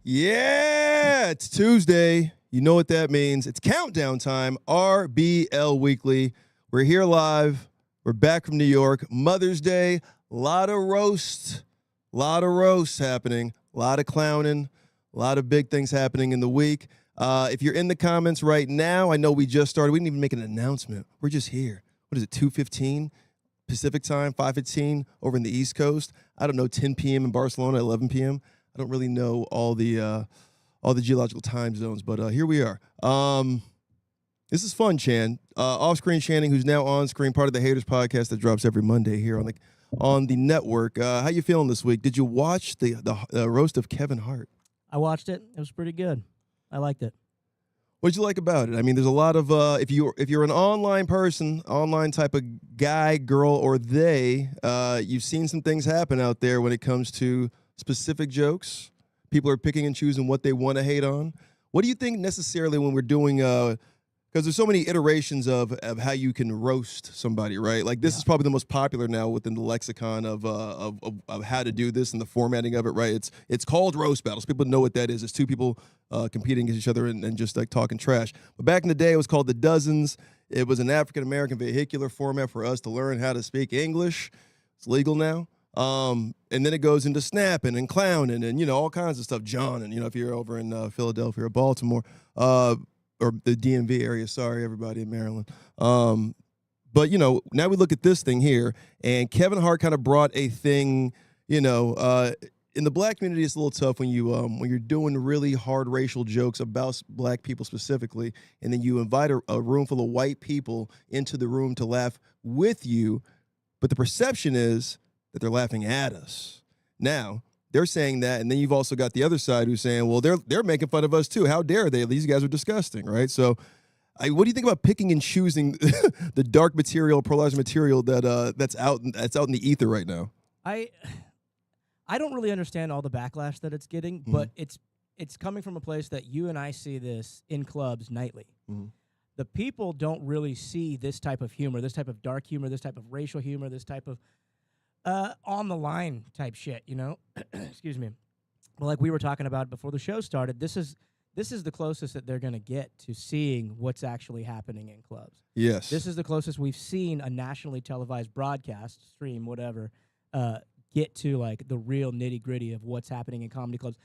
Yeah, it's Tuesday. You know what that means. It's countdown time, RBL Weekly. We're here live. We're back from New York. Mother's Day, a lot of roasts happening, a lot of clowning, a lot of big things happening in the week. If you're in the comments right now, I know we just started. We didn't even make an announcement. We're just here. What is it, 2:15 Pacific time, 5:15 over in the East Coast? I don't know, 10 p.m. in Barcelona, 11 p.m. I don't really know all the geological time zones, but here we are. This is fun, Chan. Off-screen Channing, who's now on-screen, part of the Haters podcast that drops every Monday here on the network. How you feeling this week? Did you watch the roast of Kevin Hart? I watched it. It was pretty good. I liked it. What'd you like about it? I mean, there's a lot of if you're an online person, online type of guy, girl, or they, you've seen some things happen out there when it comes to specific jokes. People are picking and choosing what they want to hate on. What do you think necessarily when we're doing because there's so many iterations of how you can roast somebody, right? Like this is probably the most popular now within the lexicon of how to do this and the formatting of it, right? It's called roast battles. People know what that is. It's two people competing against each other and just like talking trash. But back in the day, it was called the Dozens. It was an African-American vehicular format for us to learn how to speak English. It's legal now. And then it goes into snapping and clowning and, all kinds of stuff. John, and, if you're over in Philadelphia or Baltimore, or the DMV area, sorry, everybody in Maryland. But, now we look at this thing here, and Kevin Hart kind of brought a thing, in the black community, it's a little tough when you're doing really hard racial jokes about black people specifically, and then you invite a room full of white people into the room to laugh with you, but the perception is that they're laughing at us. Now, they're saying that, and then you've also got the other side who's saying, well, they're making fun of us too. How dare they? These guys are disgusting, right? So what do you think about picking and choosing the dark material, polarized material that's out in the ether right now? I don't really understand all the backlash that it's getting, but it's coming from a place that you and I see this in clubs nightly. Mm-hmm. The people don't really see this type of humor, this type of dark humor, this type of racial humor, this type of on the line type shit, Excuse me. Well, like we were talking about before the show started, this is the closest that they're going to get to seeing what's actually happening in clubs. Yes. This is the closest we've seen a nationally televised broadcast, stream, whatever, get to like the real nitty-gritty of what's happening in comedy clubs.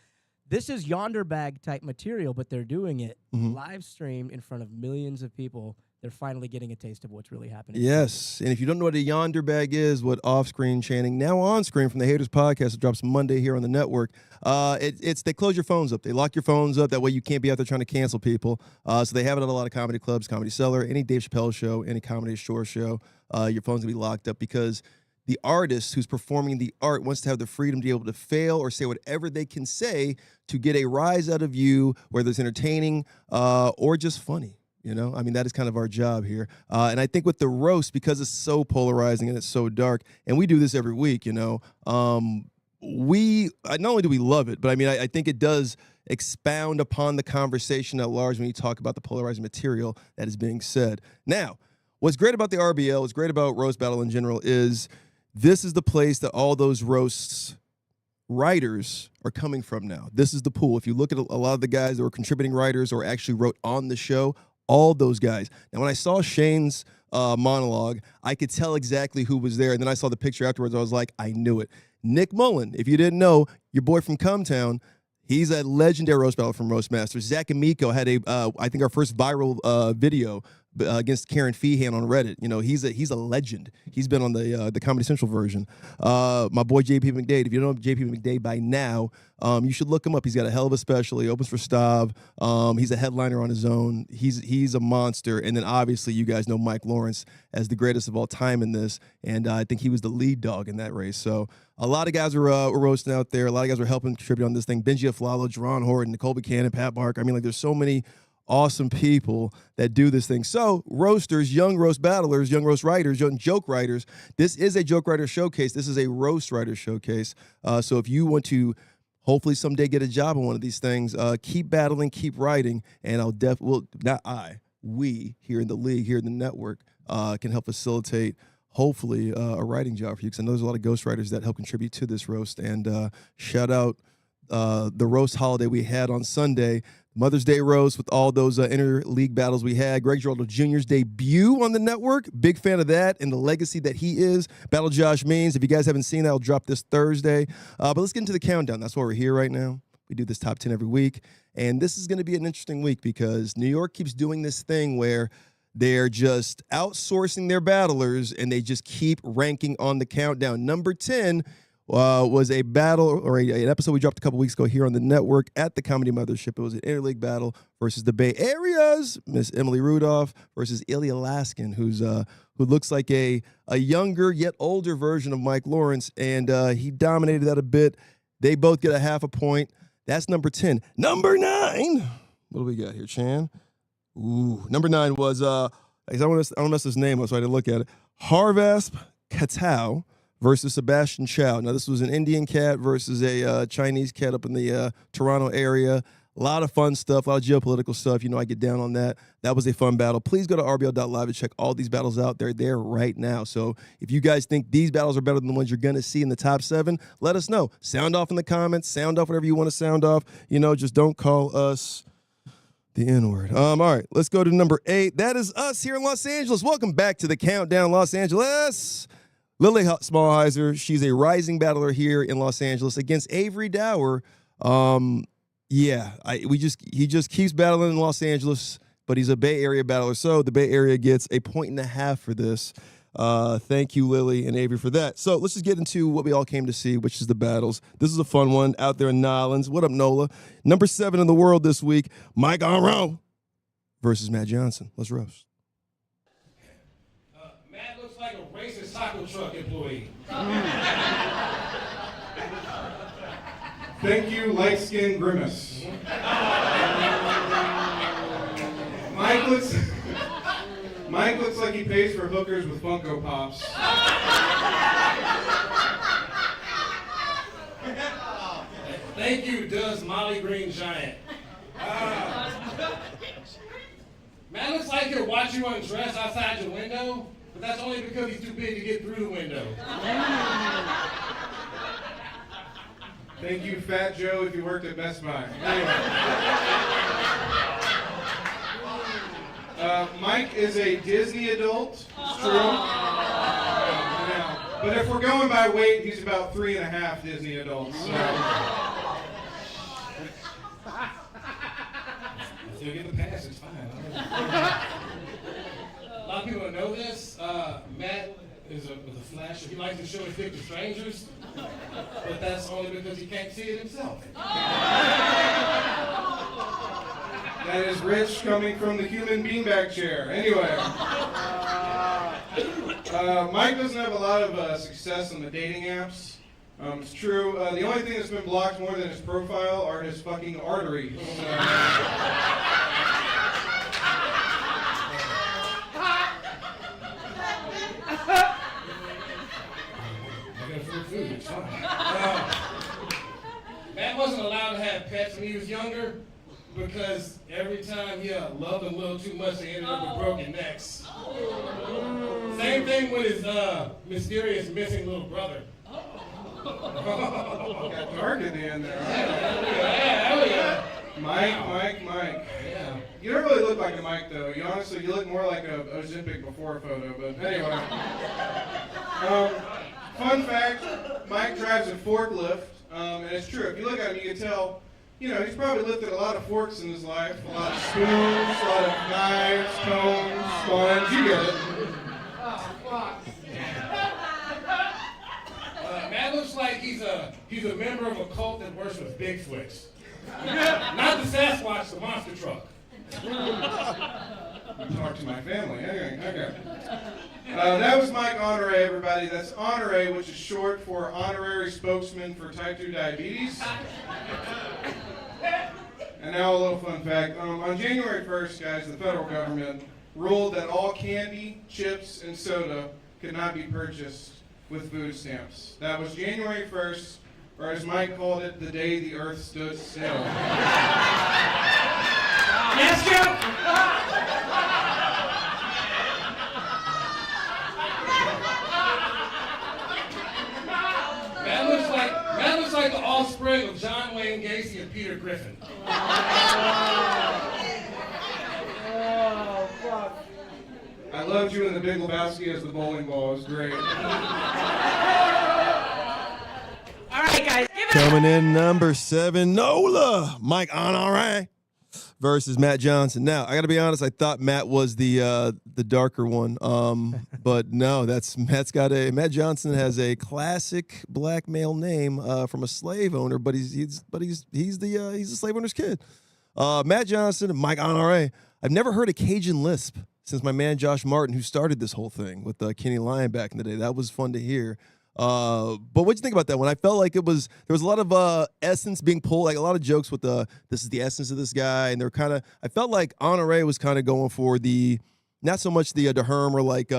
This is yonder bag type material, but they're doing it live stream in front of millions of people. They're finally getting a taste of what's really happening. Yes, and if you don't know what a yonder bag is, what off-screen Channing, now on-screen from the Haters podcast, it drops Monday here on the network. It's they close your phones up. They lock your phones up. That way you can't be out there trying to cancel people. So they have it at a lot of comedy clubs, Comedy Cellar, any Dave Chappelle show, any Comedy Store show. Your phone's going to be locked up because the artist who's performing the art wants to have the freedom to be able to fail or say whatever they can say to get a rise out of you, whether it's entertaining or just funny. That is kind of our job here. And I think with the roast, because it's so polarizing and it's so dark, and we do this every week, not only do we love it, but I think it does expound upon the conversation at large when you talk about the polarizing material that is being said. Now, what's great about the RBL, what's great about Roast Battle in general is this is the place that all those roasts writers are coming from now. This is the pool. If you look at a lot of the guys that were contributing writers or actually wrote on the show, all those guys. Now, when I saw Shane's monologue, I could tell exactly who was there. And then I saw the picture afterwards. I was like, I knew it. Nick Mullen, if you didn't know, your boy from Cumtown, he's a legendary roast battle from Roast Masters. Zach Amico had I think our first viral video against Karen Feehan on Reddit. He's a legend. He's been on the Comedy Central version. My boy JP McDade. If you don't know JP McDade by now, you should look him up. He's got a hell of a special. He opens for Stav. He's a headliner on his own. He's a monster. And then obviously you guys know Mike Lawrence as the greatest of all time in this. And I think he was the lead dog in that race. So a lot of guys were roasting out there. A lot of guys were helping contribute on this thing. Benji Aflalo, Jerron Horton, Nicole Buchanan, Pat Barker. There's so many awesome people that do this thing. So roasters, young roast battlers, young roast writers, young joke writers, this is a joke writer showcase. This is a roast writer showcase. So if you want to hopefully someday get a job on one of these things, keep battling, keep writing, and we here in the league, here in the network, can help facilitate hopefully a writing job for you, because I know there's a lot of ghostwriters that help contribute to this roast. And shout out the roast holiday we had on Sunday. Mother's Day roast with all those interleague battles we had. Greg Giraldo Jr.'s debut on the network. Big fan of that and the legacy that he is. Battle Josh Means. If you guys haven't seen that, I'll drop this Thursday. But let's get into the countdown. That's why we're here right now. We do this top 10 every week. And this is going to be an interesting week because New York keeps doing this thing where they're just outsourcing their battlers and they just keep ranking on the countdown. Number 10 was a battle or an episode we dropped a couple weeks ago here on the network at the Comedy Mothership. It was an interleague battle versus the Bay Area's Miss Emily Rudolph versus Ilya Laskin, who looks like a younger yet older version of Mike Lawrence, and he dominated that a bit. They both get a half a point. That's number 10. Number 9. What do we got here, Chan? Ooh, number 9 was I don't want to mess his name up, so I didn't look at it. Harvasp Katao versus Sebastian Chow. Now, this was an Indian cat versus a Chinese cat up in the Toronto area. A lot of fun stuff, a lot of geopolitical stuff. You know, I get down on that. That was a fun battle. Please go to RBL.live and check all these battles out. They're there right now. So if you guys think these battles are better than the ones you're going to see in the top 7, let us know. Sound off in the comments. Sound off whatever you want to sound off. You know, just don't call us the N-word. All right, let's go to number 8. That is us here in Los Angeles. Welcome back to the Countdown Los Angeles. Lily Smallheiser, she's a rising battler here in Los Angeles against Avery Dower. He just keeps battling in Los Angeles, but he's a Bay Area battler, so the Bay Area gets a 1.5 for this. Thank you, Lily and Avery, for that. So let's just get into what we all came to see, which is the battles. This is a fun one out there in Nolans. What up, Nola? Number 7 in the world this week, Mike Onro versus Matt Johnson. Let's roast. Matt looks like a racist taco truck employee. Thank you, light-skinned grimace. Mike looks like he pays for hookers with Funko Pops. Thank you, does Molly Green Giant. Matt looks like he'll watch you undress outside your window, but that's only because he's too big to get through the window. Thank you, Fat Joe, if you worked at Best Buy. Anyway. Mike is a Disney adult, it's true. Yeah. But if we're going by weight, he's about 3.5 Disney adults. So. Still get the pass, it's fine. A lot of people don't know this. Matt is a flasher. He likes to show his dick to strangers, but that's only because he can't see it himself. That is rich coming from the human beanbag chair. Anyway. Mike doesn't have a lot of success on the dating apps. It's true. The only thing that's been blocked more than his profile are his fucking arteries. Food, it's fine. Matt wasn't allowed to have pets when he was younger because every time he loved them a little too much, they ended up with broken necks. Same thing with his mysterious missing little brother. Got dark in the end there. Yeah. Mike. Yeah. You don't really look like a Mike, though. You look more like a Ozempic before photo, but anyway. Fun fact, Mike drives a forklift, and it's true. If you look at him, you can tell, he's probably lifted a lot of forks in his life, a lot of spoons, a lot of knives, cones, sponge, you get it. Matt looks like he's a member of a cult that worships Bigfoots. Not the Sasquatch, the monster truck. Talk to my family. Anyway, okay. That was Mike Honore, everybody. That's Honore, which is short for Honorary Spokesman for Type 2 Diabetes. And now a little fun fact. On January 1st, guys, the federal government ruled that all candy, chips, and soda could not be purchased with food stamps. That was January 1st, or as Mike called it, the day the earth stood still. Yes, Joe! Matt looks like the offspring sparring with John Wayne Gacy and Peter Griffin. Oh, fuck. I loved you in The Big Lebowski as the bowling ball. It was great. All right, guys. Coming in number 7, Nola, Mike Honore versus Matt Johnson. Now, I got to be honest, I thought Matt was the darker one, but no, Matt Johnson has a classic black male name from a slave owner, but he's the slave owner's kid. Matt Johnson, Mike Honore. I've never heard a Cajun lisp since my man Josh Martin, who started this whole thing with Kenny Lyon back in the day. That was fun to hear. But what'd you think about that one? I felt like there was a lot of essence being pulled, like a lot of jokes with this is the essence of this guy, and I felt like Honore was kind of going for not so much the DeHerm or like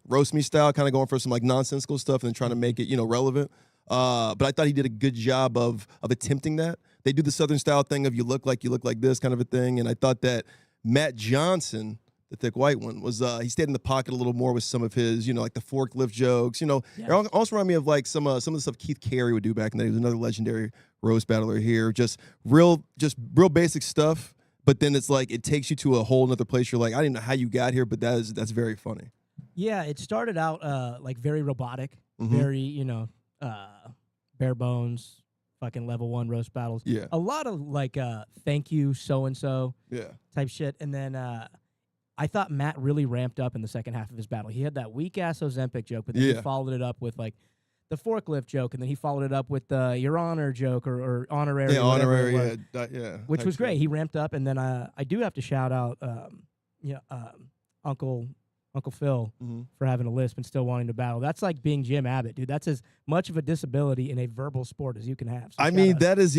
roast me style, kind of going for some like nonsensical stuff and then trying to make it relevant. But I thought he did a good job of attempting that. They do the Southern style thing of you look like this kind of a thing, and I thought that Matt Johnson, the thick white one, was he stayed in the pocket a little more with some of his, like the forklift jokes. It also reminded me of like some of the stuff Keith Carey would do back in the day. He was another legendary roast battler here. Just real basic stuff. But then it's like it takes you to a whole other place. You're like, I didn't know how you got here, but that's very funny. Yeah, it started out like very robotic, very bare bones, fucking level 1 roast battles. Yeah, a lot of like thank you so and so type shit, and then. I thought Matt really ramped up in the second half of his battle. He had that weak-ass Ozempic joke, but then he followed it up with, like, the forklift joke, and then he followed it up with the Your Honor joke or honorary. Yeah, honorary, which was great. He ramped up, and then I do have to shout out Uncle Phil for having a lisp and still wanting to battle. That's like being Jim Abbott, dude. That's as much of a disability in a verbal sport as you can have. So I mean, that is,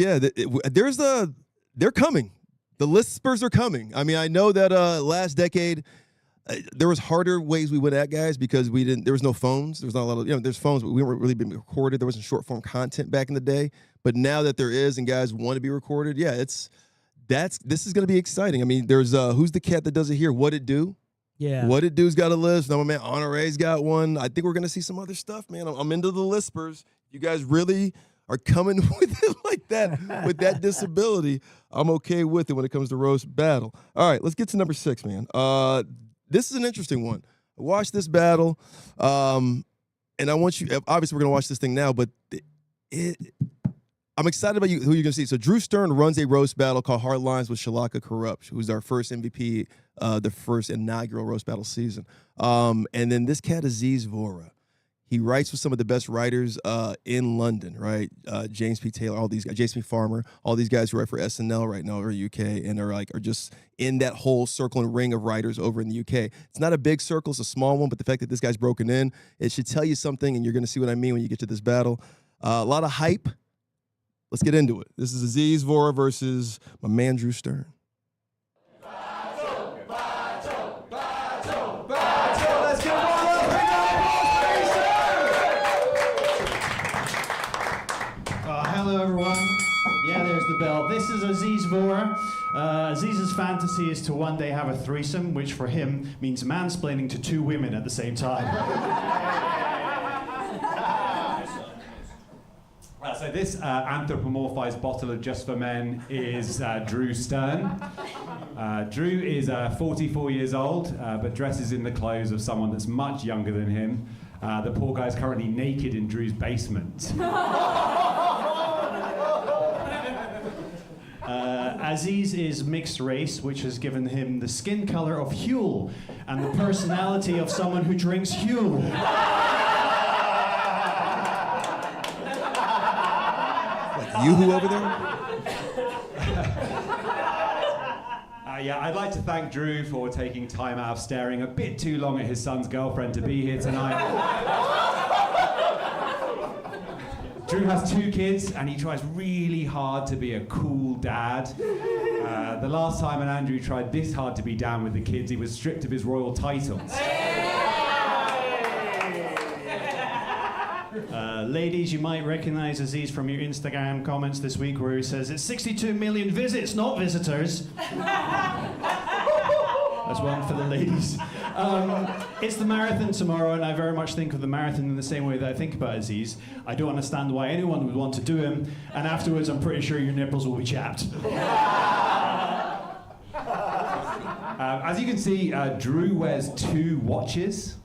they're coming. The lispers are coming. I mean, I know that last decade there was harder ways we went at guys because there was no phones. There was not a lot of, there's phones, but we weren't really being recorded. There wasn't short form content back in the day. But now that there is and guys want to be recorded, this is going to be exciting. I mean, there's who's the cat that does it here? What It Do? Yeah. What It Do's got a list. No, my man Honore's got one. I think we're going to see some other stuff, man. I'm into the lispers. You guys really are coming with it like that, with that disability, I'm okay with it when it comes to roast battle. All right, let's get to number 6, man. This is an interesting one. I watched this battle, and I want you, obviously we're going to watch this thing now, but I'm excited about who you're going to see. So Drew Stern runs a roast battle called Hard Lines with Shalaka Corrupt, who's our first MVP, the first inaugural roast battle season. And then this cat, Aziz Vora. He writes with some of the best writers in London, right? James P. Taylor, all these guys, Jason Farmer, all these guys who write for SNL right now or UK and are just in that whole circle and ring of writers over in the UK. It's not a big circle, it's a small one, but the fact that this guy's broken in, it should tell you something, and you're going to see what I mean when you get to this battle. A lot of hype. Let's get into it. This is Aziz Vora versus my man Drew Stern. Hello everyone. Yeah, there's the bell. This is Aziz Vora. Aziz's fantasy is to one day have a threesome, which for him means mansplaining to 2 women at the same time. So this anthropomorphized bottle of Just for Men is Drew Stern. Drew is 44 years old, but dresses in the clothes of someone that's much younger than him. The poor guy's currently naked in Drew's basement. Aziz is mixed race, which has given him the skin color of Huel and the personality of someone who drinks Huel. Like Yoo-hoo over there? Yeah, I'd like to thank Drew for taking time out of staring a bit too long at his son's girlfriend to be here tonight. Drew has 2 kids, and he tries really hard to be a cool dad. The last time an Andrew tried this hard to be down with the kids, he was stripped of his royal titles. Ladies, you might recognize Aziz from your Instagram comments this week where he says, it's 62 million visits, not visitors. That's one for the ladies. It's the marathon tomorrow, and I very much think of the marathon in the same way that I think about Aziz. I don't understand why anyone would want to do him, and afterwards I'm pretty sure your nipples will be chapped. As you can see, Drew wears 2 watches.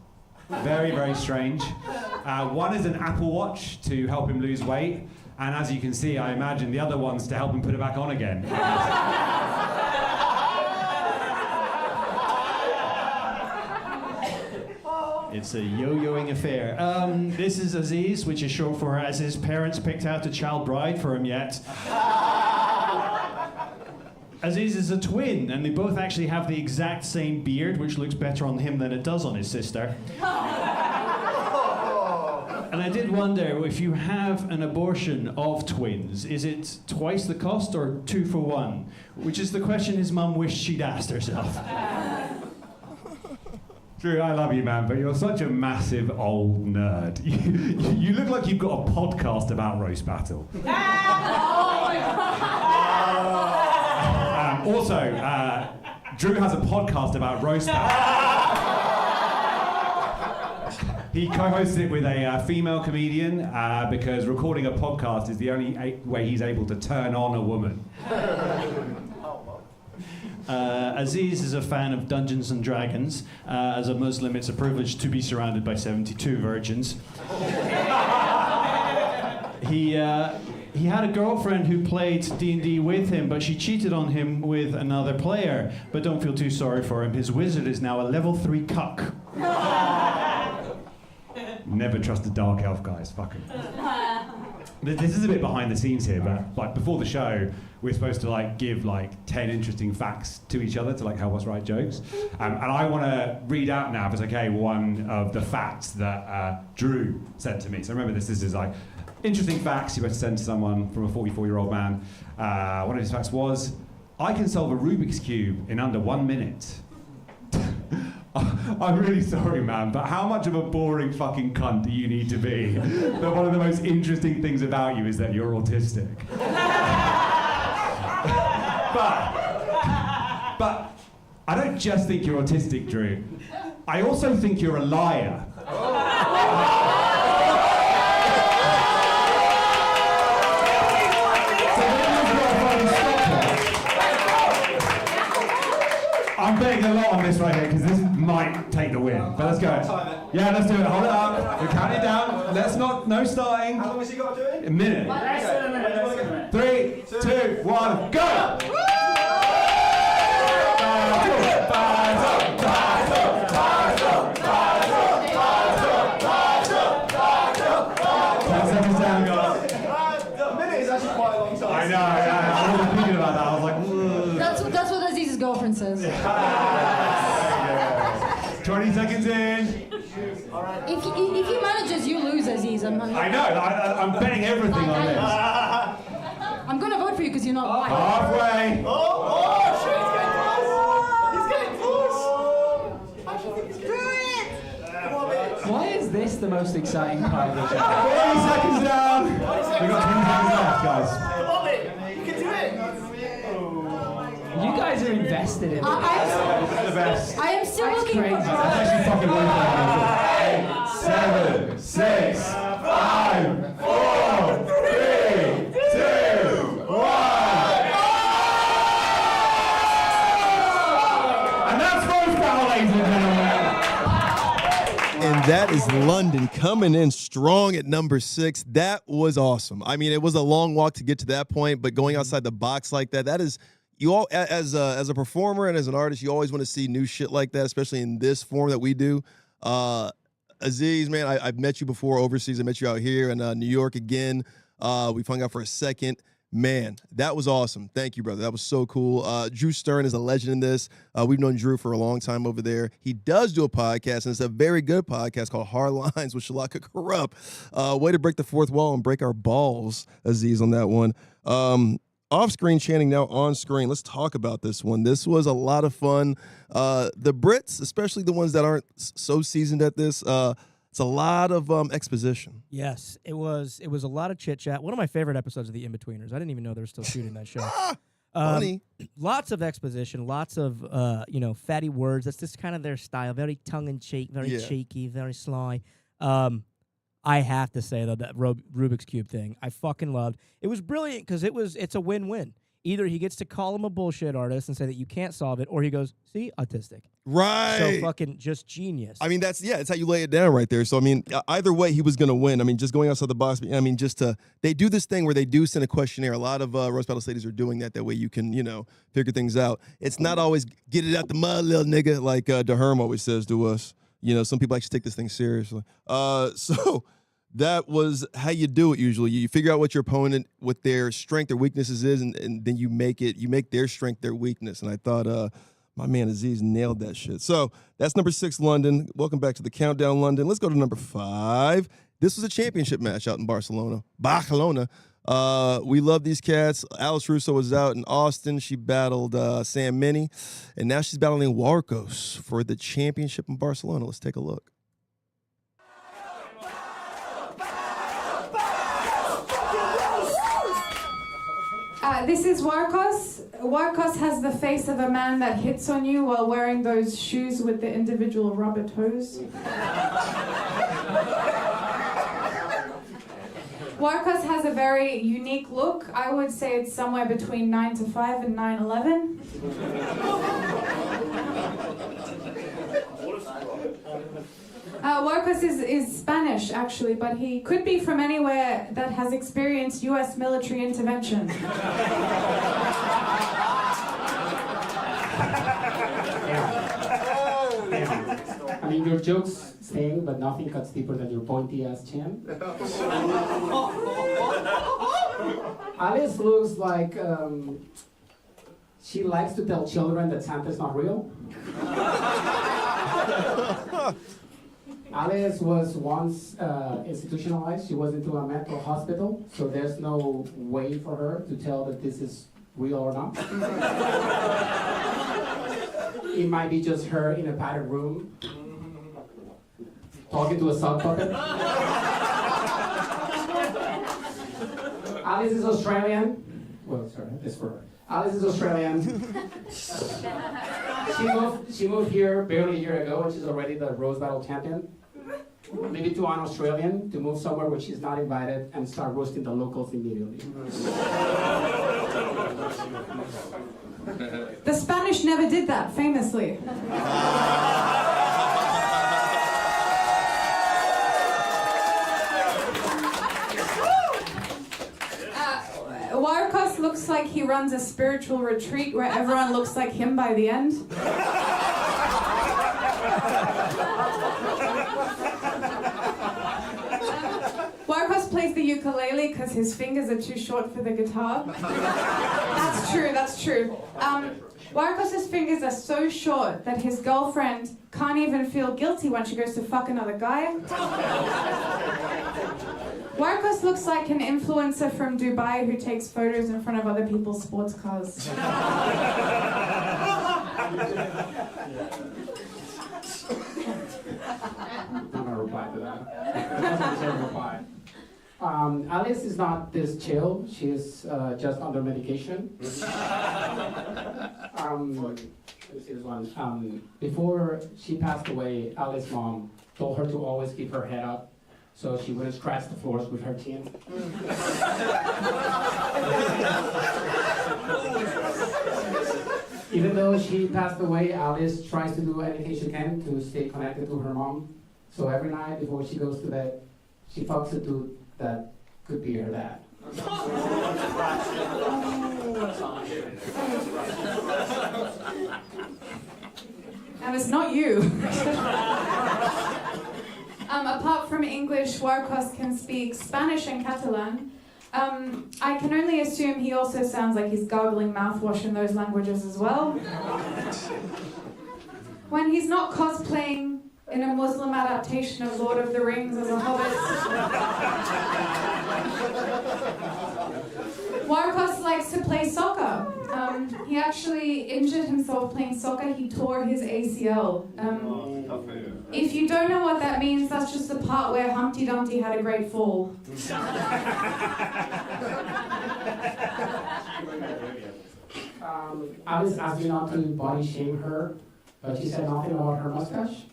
Very, very strange. One is an Apple Watch to help him lose weight, and as you can see, I imagine the other one's to help him put it back on again. It's a yo-yoing affair. This is Aziz, which is short for as his parents picked out a child bride for him yet. Aziz is a twin, and they both actually have the exact same beard, which looks better on him than it does on his sister. And I did wonder, if you have an abortion of twins, is it twice the cost or 2 for 1? Which is the question his mum wished she'd asked herself. Drew, I love you, man, but you're such a massive old nerd. You look like you've got a podcast about roast battle. Also, Drew has a podcast about roast battle. He co-hosts it with a female comedian because recording a podcast is the only way he's able to turn on a woman. Aziz is a fan of Dungeons and Dragons. As a Muslim, it's a privilege to be surrounded by 72 virgins. He had a girlfriend who played D&D with him, but she cheated on him with another player. But don't feel too sorry for him. His wizard is now a level 3 cuck. Never trust a dark elf, guys. Fuck him. This is a bit behind the scenes here, but like before the show, we're supposed to like give like 10 interesting facts to each other to like help us write jokes. And I want to read out now, if it's okay, one of the facts that Drew sent to me. So remember this is like interesting facts you were to send to someone from a 44-year-old man. One of his facts was, I can solve a Rubik's Cube in under 1 minute. I'm really sorry, man, but how much of a boring fucking cunt do you need to be that one of the most interesting things about you is that you're autistic? But I don't just think you're autistic, Drew. I also think you're a liar. I'm betting a lot on this right here because this might take the win. But let's go. Yeah, let's do it. Hold it up. We're counting down. Let's not. No starting. How long has he got to do it? A minute. Less than a minute. 3, 2, 1, go! A minute is actually quite a long time. I know. I was thinking about that. I was like, ugh. That's what Aziz's girlfriend says. 20 seconds in. If he manages, you lose, Aziz. I know. I'm betting everything on this. I'm gonna vote for you because you're not white. Halfway. Oh, shit, he's getting close. He's getting close. I should think he's Come on, mate. Why is this the most exciting part of the show? 40 seconds down. We've got 10 seconds left, guys. Come on, mate. You can do it. You guys are invested in it. This is the best. I am still That's looking crazy. for. That's actually fucking worth it. 7, 6, 5, 4, 3, 2, 1. And that's Rose Battle, ladies and gentlemen. And that is London coming in strong at number 6. That was awesome. I mean, it was a long walk to get to that point, but going outside the box like that, that is, you all, as a performer and as an artist, you always want to see new shit like that, especially in this form that we do. Aziz, man, I've met you before overseas. I met you out here in New York again. We've hung out for a second. Man, that was awesome. Thank you, brother. That was so cool. Drew Stern is a legend in this. We've known Drew for a long time over there. He does do a podcast, and it's a very good podcast called Hard Lines with Shalaka Corrupt. Way to break the fourth wall and break our balls, Aziz, on that one. Off-screen chanting, now on-screen. Let's talk about this one. This was a lot of fun. The Brits, especially the ones that aren't so seasoned at this, it's a lot of exposition. Yes, it was a lot of chit-chat. One of my favorite episodes of The In-Betweeners. I didn't even know they were still shooting that show. Funny. Lots of exposition, lots of fatty words. That's just kind of their style. Very tongue-in-cheek, very cheeky, very sly. I have to say though that Rubik's Cube thing, I fucking loved. It was brilliant because it's a win-win. Either he gets to call him a bullshit artist and say that you can't solve it, or he goes, see, autistic. Right. So fucking just genius. I mean, that's how you lay it down right there. So, I mean, either way, he was going to win. I mean, just going outside the box. I mean, they do this thing where they do send a questionnaire. A lot of roast battle ladies are doing that. That way you can, figure things out. It's not always get it out the mud, little nigga, like DeHerm always says to us. Some people actually take this thing seriously. So that was how you do it usually. You figure out what your opponent, what their strength or weaknesses is, and then you make their strength their weakness. And I thought my man Aziz nailed that shit. So that's number 6, London. Welcome back to the Countdown, London. Let's go to number 5. This was a championship match out in Barcelona. We love these cats. Alice Russo was out in Austin. She battled Sam Minnie, and now she's battling Waros for the championship in Barcelona. Let's take a look. This is Waros. Waros has the face of a man that hits on you while wearing those shoes with the individual rubber toes. Waros has a very unique look. I would say it's somewhere between 9 to 5 and 9/11. Waros is Spanish, actually, but he could be from anywhere that has experienced U.S. military intervention. I mean, your jokes sting, but nothing cuts deeper than your pointy-ass chin. Alice looks like she likes to tell children that Santa's not real. Alice was once institutionalized. She was into a mental hospital, so there's no way for her to tell that this is real or not. It might be just her in a padded room, talking to a sock puppet. Alice is Australian. Well, sorry, it's for her. Alice is Australian. She moved here barely a year ago, and she's already the roast battle champion. Maybe to an Australian to move somewhere where she's not invited and start roasting the locals immediately. The Spanish never did that, famously. Waros looks like he runs a spiritual retreat where everyone looks like him by the end. Waros plays the ukulele because his fingers are too short for the guitar. That's true. Waros' fingers are so short that his girlfriend can't even feel guilty when she goes to fuck another guy. Waros looks like an influencer from Dubai who takes photos in front of other people's sports cars. I'm gonna reply to that. That's a reply. Alice is not this chill. She's just under medication. Let me see this one. Before she passed away, Alice's mom told her to always keep her head up so she wouldn't scratch the floors with her chin. Even though she passed away, Alice tries to do anything she can to stay connected to her mom. So every night before she goes to bed, she fucks a dude that could be her dad. And it's not you. Apart from English, Waros can speak Spanish and Catalan. I can only assume he also sounds like he's gargling mouthwash in those languages as well. When he's not cosplaying in a Muslim adaptation of Lord of the Rings as a hobbit. Waros likes to play soccer. He actually injured himself playing soccer. He tore his ACL. If you don't know what that means, that's just the part where Humpty Dumpty had a great fall. Alice asked me not to body shame her, but she said nothing about her mustache.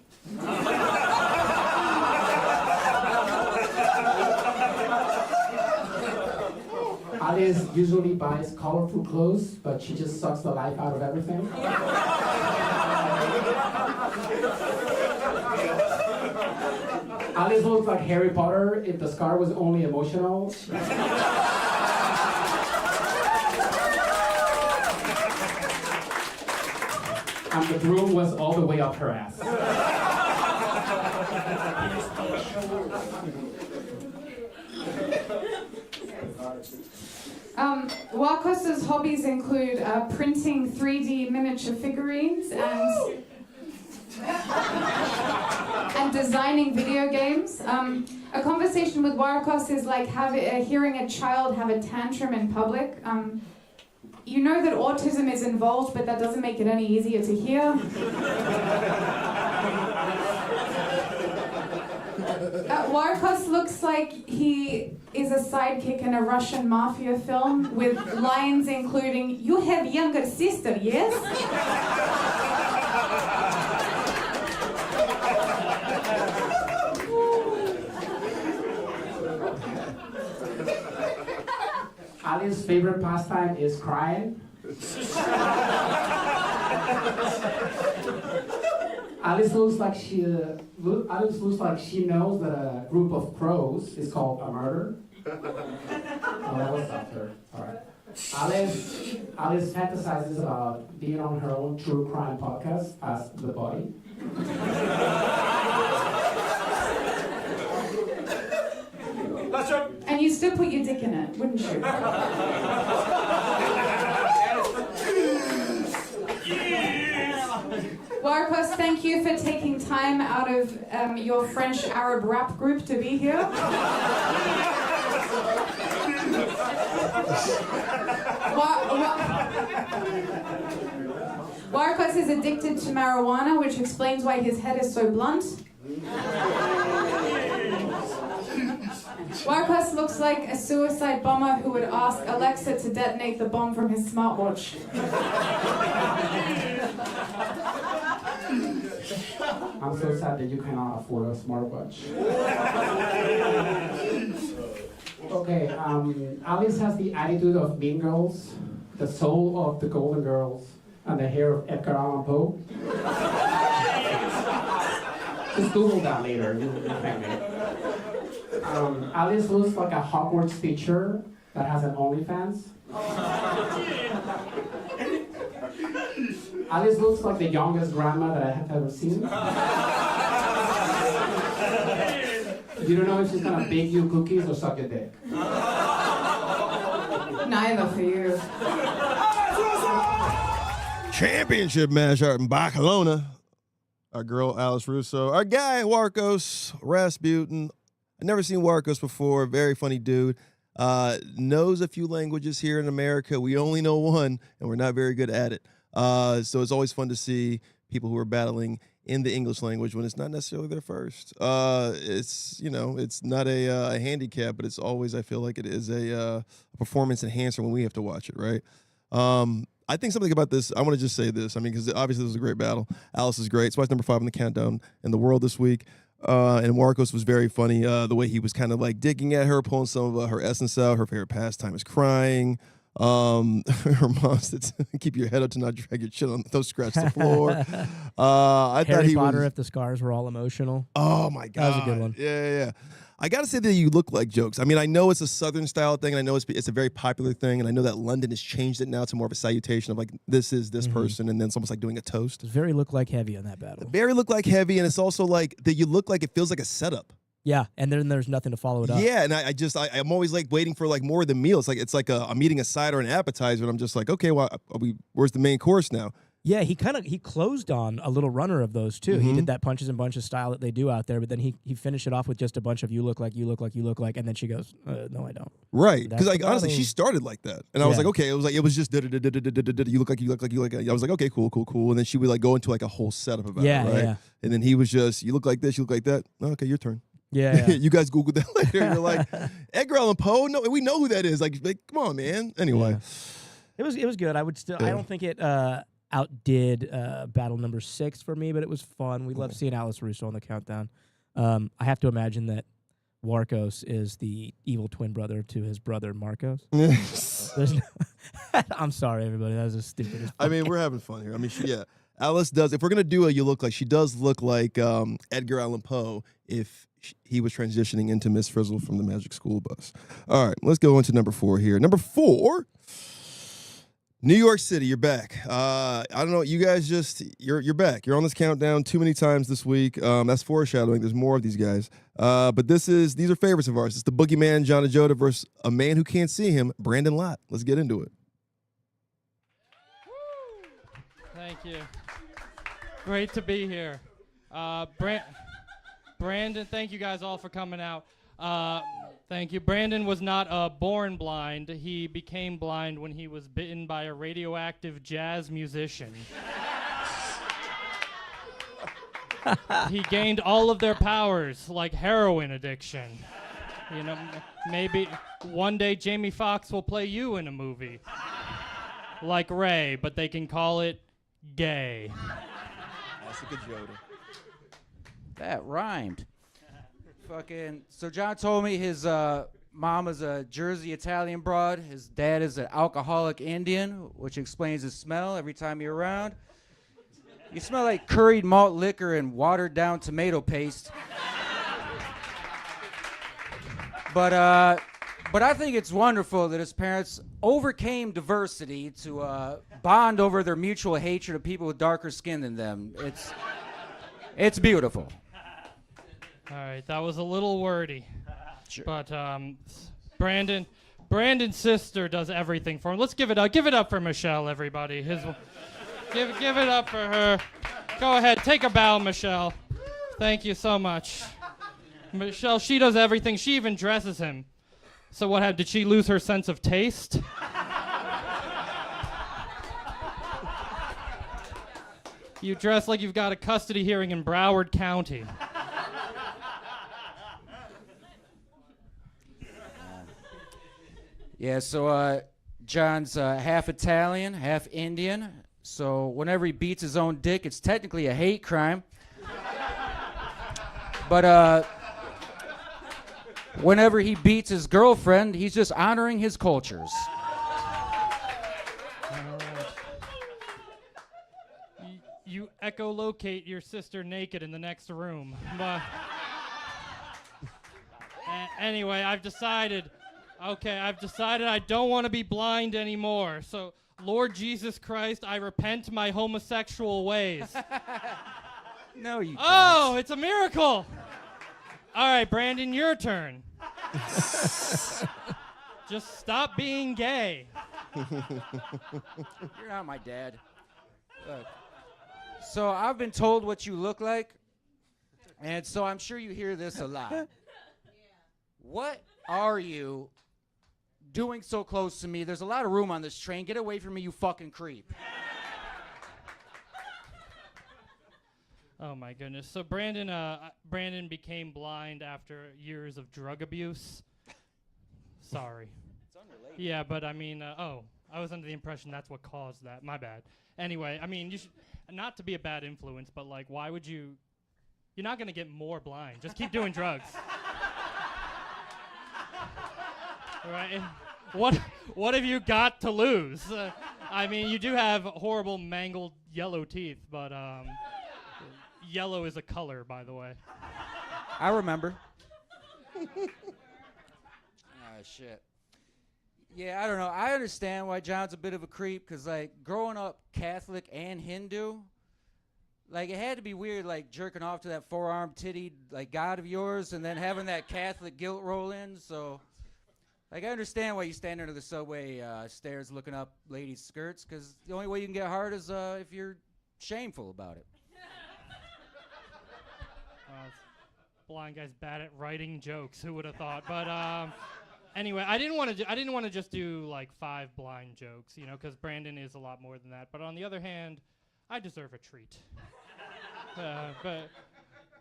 Alice usually buys colorful clothes, but she just sucks the life out of everything. Alice looks like Harry Potter if the scar was only emotional. And the broom was all the way up her ass. Waros' hobbies include printing 3D miniature figurines and designing video games. A conversation with Waros is like hearing a child have a tantrum in public. You know that autism is involved, but that doesn't make it any easier to hear. Waros looks like he is a sidekick in a Russian mafia film with lines including, "You have younger sister, yes?" Alice's favorite pastime is crying. Alice looks like she knows that a group of crows is called a murder. Oh, that was softer. All right. Alice fantasizes about being on her own true crime podcast as The Body. And you still put your dick in it, wouldn't you? Waros, thank you for taking time out of your French Arab rap group to be here. Waros is addicted to marijuana, which explains why his head is so blunt. Waros looks like a suicide bomber who would ask Alexa to detonate the bomb from his smartwatch. I'm so sad that you cannot afford a smartwatch. Okay, Alice has the attitude of Mean Girls, the soul of the Golden Girls, and the hair of Edgar Allan Poe. Just Google that later, you'll thank me. Alice looks like a Hogwarts teacher that has an OnlyFans. Alice looks like the youngest grandma that I have ever seen. You don't know if she's gonna bake you cookies or suck your dick. Neither for you. Championship match out in Barcelona. Our girl Alice Russo, our guy Waros Rasputin. I've never seen Waros before. Very funny dude. Knows a few languages here in America. We only know one, and we're not very good at it. So it's always fun to see people who are battling in the English language when it's not necessarily their first. It's not a handicap, but it's always, I feel like it is a performance enhancer when we have to watch it, right? I think something about this, I want to just say this. I mean, because obviously this was a great battle. Alice is great. So it's number 5 on the countdown in the world this week. And Waros was very funny. The way he was kind of like digging at her, pulling some of her essence out. Her favorite pastime is crying. Her mom said, keep your head up to not drag your chin on, don't scratch the floor. I thought Harry he Potter, was, if the scars were all emotional. oh my God. That was a good one. Yeah. I got to say that you look like jokes. I mean, I know it's a Southern style thing, and I know it's a very popular thing, and I know that London has changed it now to more of a salutation of like, this is this person, and then it's almost like doing a toast. It's very look like heavy on that battle. Very look like heavy, and it's also like that you look like it feels like a setup. Yeah, and then there's nothing to follow it up. Yeah, and I'm always like waiting for like more of the meal. It's like I'm eating a side or an appetizer, and I'm just like, okay, well, where's the main course now? Yeah, he closed on a little runner of those too. He did that punches and bunches style that they do out there, but then he finished it off with just a bunch of you look like, and then she goes, no, I don't. Right, because like honestly, she started like that, and I was like, okay, it was just you look like. I was like, okay, cool, and then she would like go into like a whole setup about it, right? Yeah. And then he was just, you look like this, you look like that. Okay, your turn. Yeah. You guys Googled that later. You're like, Edgar Allan Poe? No, we know who that is. Like come on, man. Anyway. It was good. I would still. I don't think it outdid battle number 6 for me, but it was fun. We love seeing Alice Russo on the countdown. I have to imagine that Waros is the evil twin brother to his brother Marcos. There's no I'm sorry, everybody. That was a stupid. I mean, we're having fun here. I mean, Alice does. If we're gonna do a you look like, she does look like Edgar Allan Poe if he was transitioning into Miss Frizzle from the Magic School Bus. All right, let's go into number 4 here. Number 4. New York City, you're back. I don't know, you guys you're back. You're on this countdown too many times this week. That's foreshadowing. There's more of these guys. But these are favorites of ours. It's the Boogeyman, John Ajota versus a man who can't see him, Brandon Lott. Let's get into it. Thank you. Great to be here. Brandon, thank you guys all for coming out. Thank you. Brandon was not born blind. He became blind when he was bitten by a radioactive jazz musician. He gained all of their powers, like heroin addiction. You know, maybe one day Jamie Foxx will play you in a movie. Like Ray, but they can call it gay. That's a good joke. That rhymed. So John told me his mom is a Jersey Italian broad. His dad is an alcoholic Indian, which explains his smell every time you're around. You smell like curried malt liquor and watered down tomato paste. But I think it's wonderful that his parents overcame diversity to bond over their mutual hatred of people with darker skin than them. It's beautiful. All right, that was a little wordy. Sure. But Brandon's sister does everything for him. Let's give it up for Michelle, everybody. Give it up for her. Go ahead, take a bow, Michelle. Thank you so much. Michelle, she does everything. She even dresses him. So what happened? Did she lose her sense of taste? You dress like you've got a custody hearing in Broward County. Yeah, so John's half Italian, half Indian. So whenever he beats his own dick, it's technically a hate crime. But whenever he beats his girlfriend, he's just honoring his cultures. You echolocate your sister naked in the next room. But anyway, I've decided I don't want to be blind anymore. So, Lord Jesus Christ, I repent my homosexual ways. No, you Oh, don't. it's a miracle. All right, Brandon, your turn. Just stop being gay. You're not my dad. Look. So I've been told what you look like, and so I'm sure you hear this a lot. What are you doing so close to me? There's a lot of room on this train. Get away from me, you fucking creep. Oh my goodness. So Brandon became blind after years of drug abuse. Sorry. It's unrelated. Yeah, but I mean, I was under the impression that's what caused that. My bad. Anyway, I mean, you should, not to be a bad influence, but like, why would you? You're not gonna get more blind. Just keep doing drugs. Right? What have you got to lose? I mean, you do have horrible mangled yellow teeth, but yellow is a color, by the way. I remember. Shit. Yeah, I don't know. I understand why John's a bit of a creep, because, like, growing up Catholic and Hindu, like, it had to be weird, like, jerking off to that four-armed titty, like, god of yours, and then having that Catholic guilt roll in, so... Like, I understand why you stand under the subway stairs looking up ladies' skirts, because the only way you can get hard is if you're shameful about it. Blind guy's bad at writing jokes. Who would have thought? But anyway, I didn't want to just do like 5 blind jokes, you know, because Brandon is a lot more than that. But on the other hand, I deserve a treat. But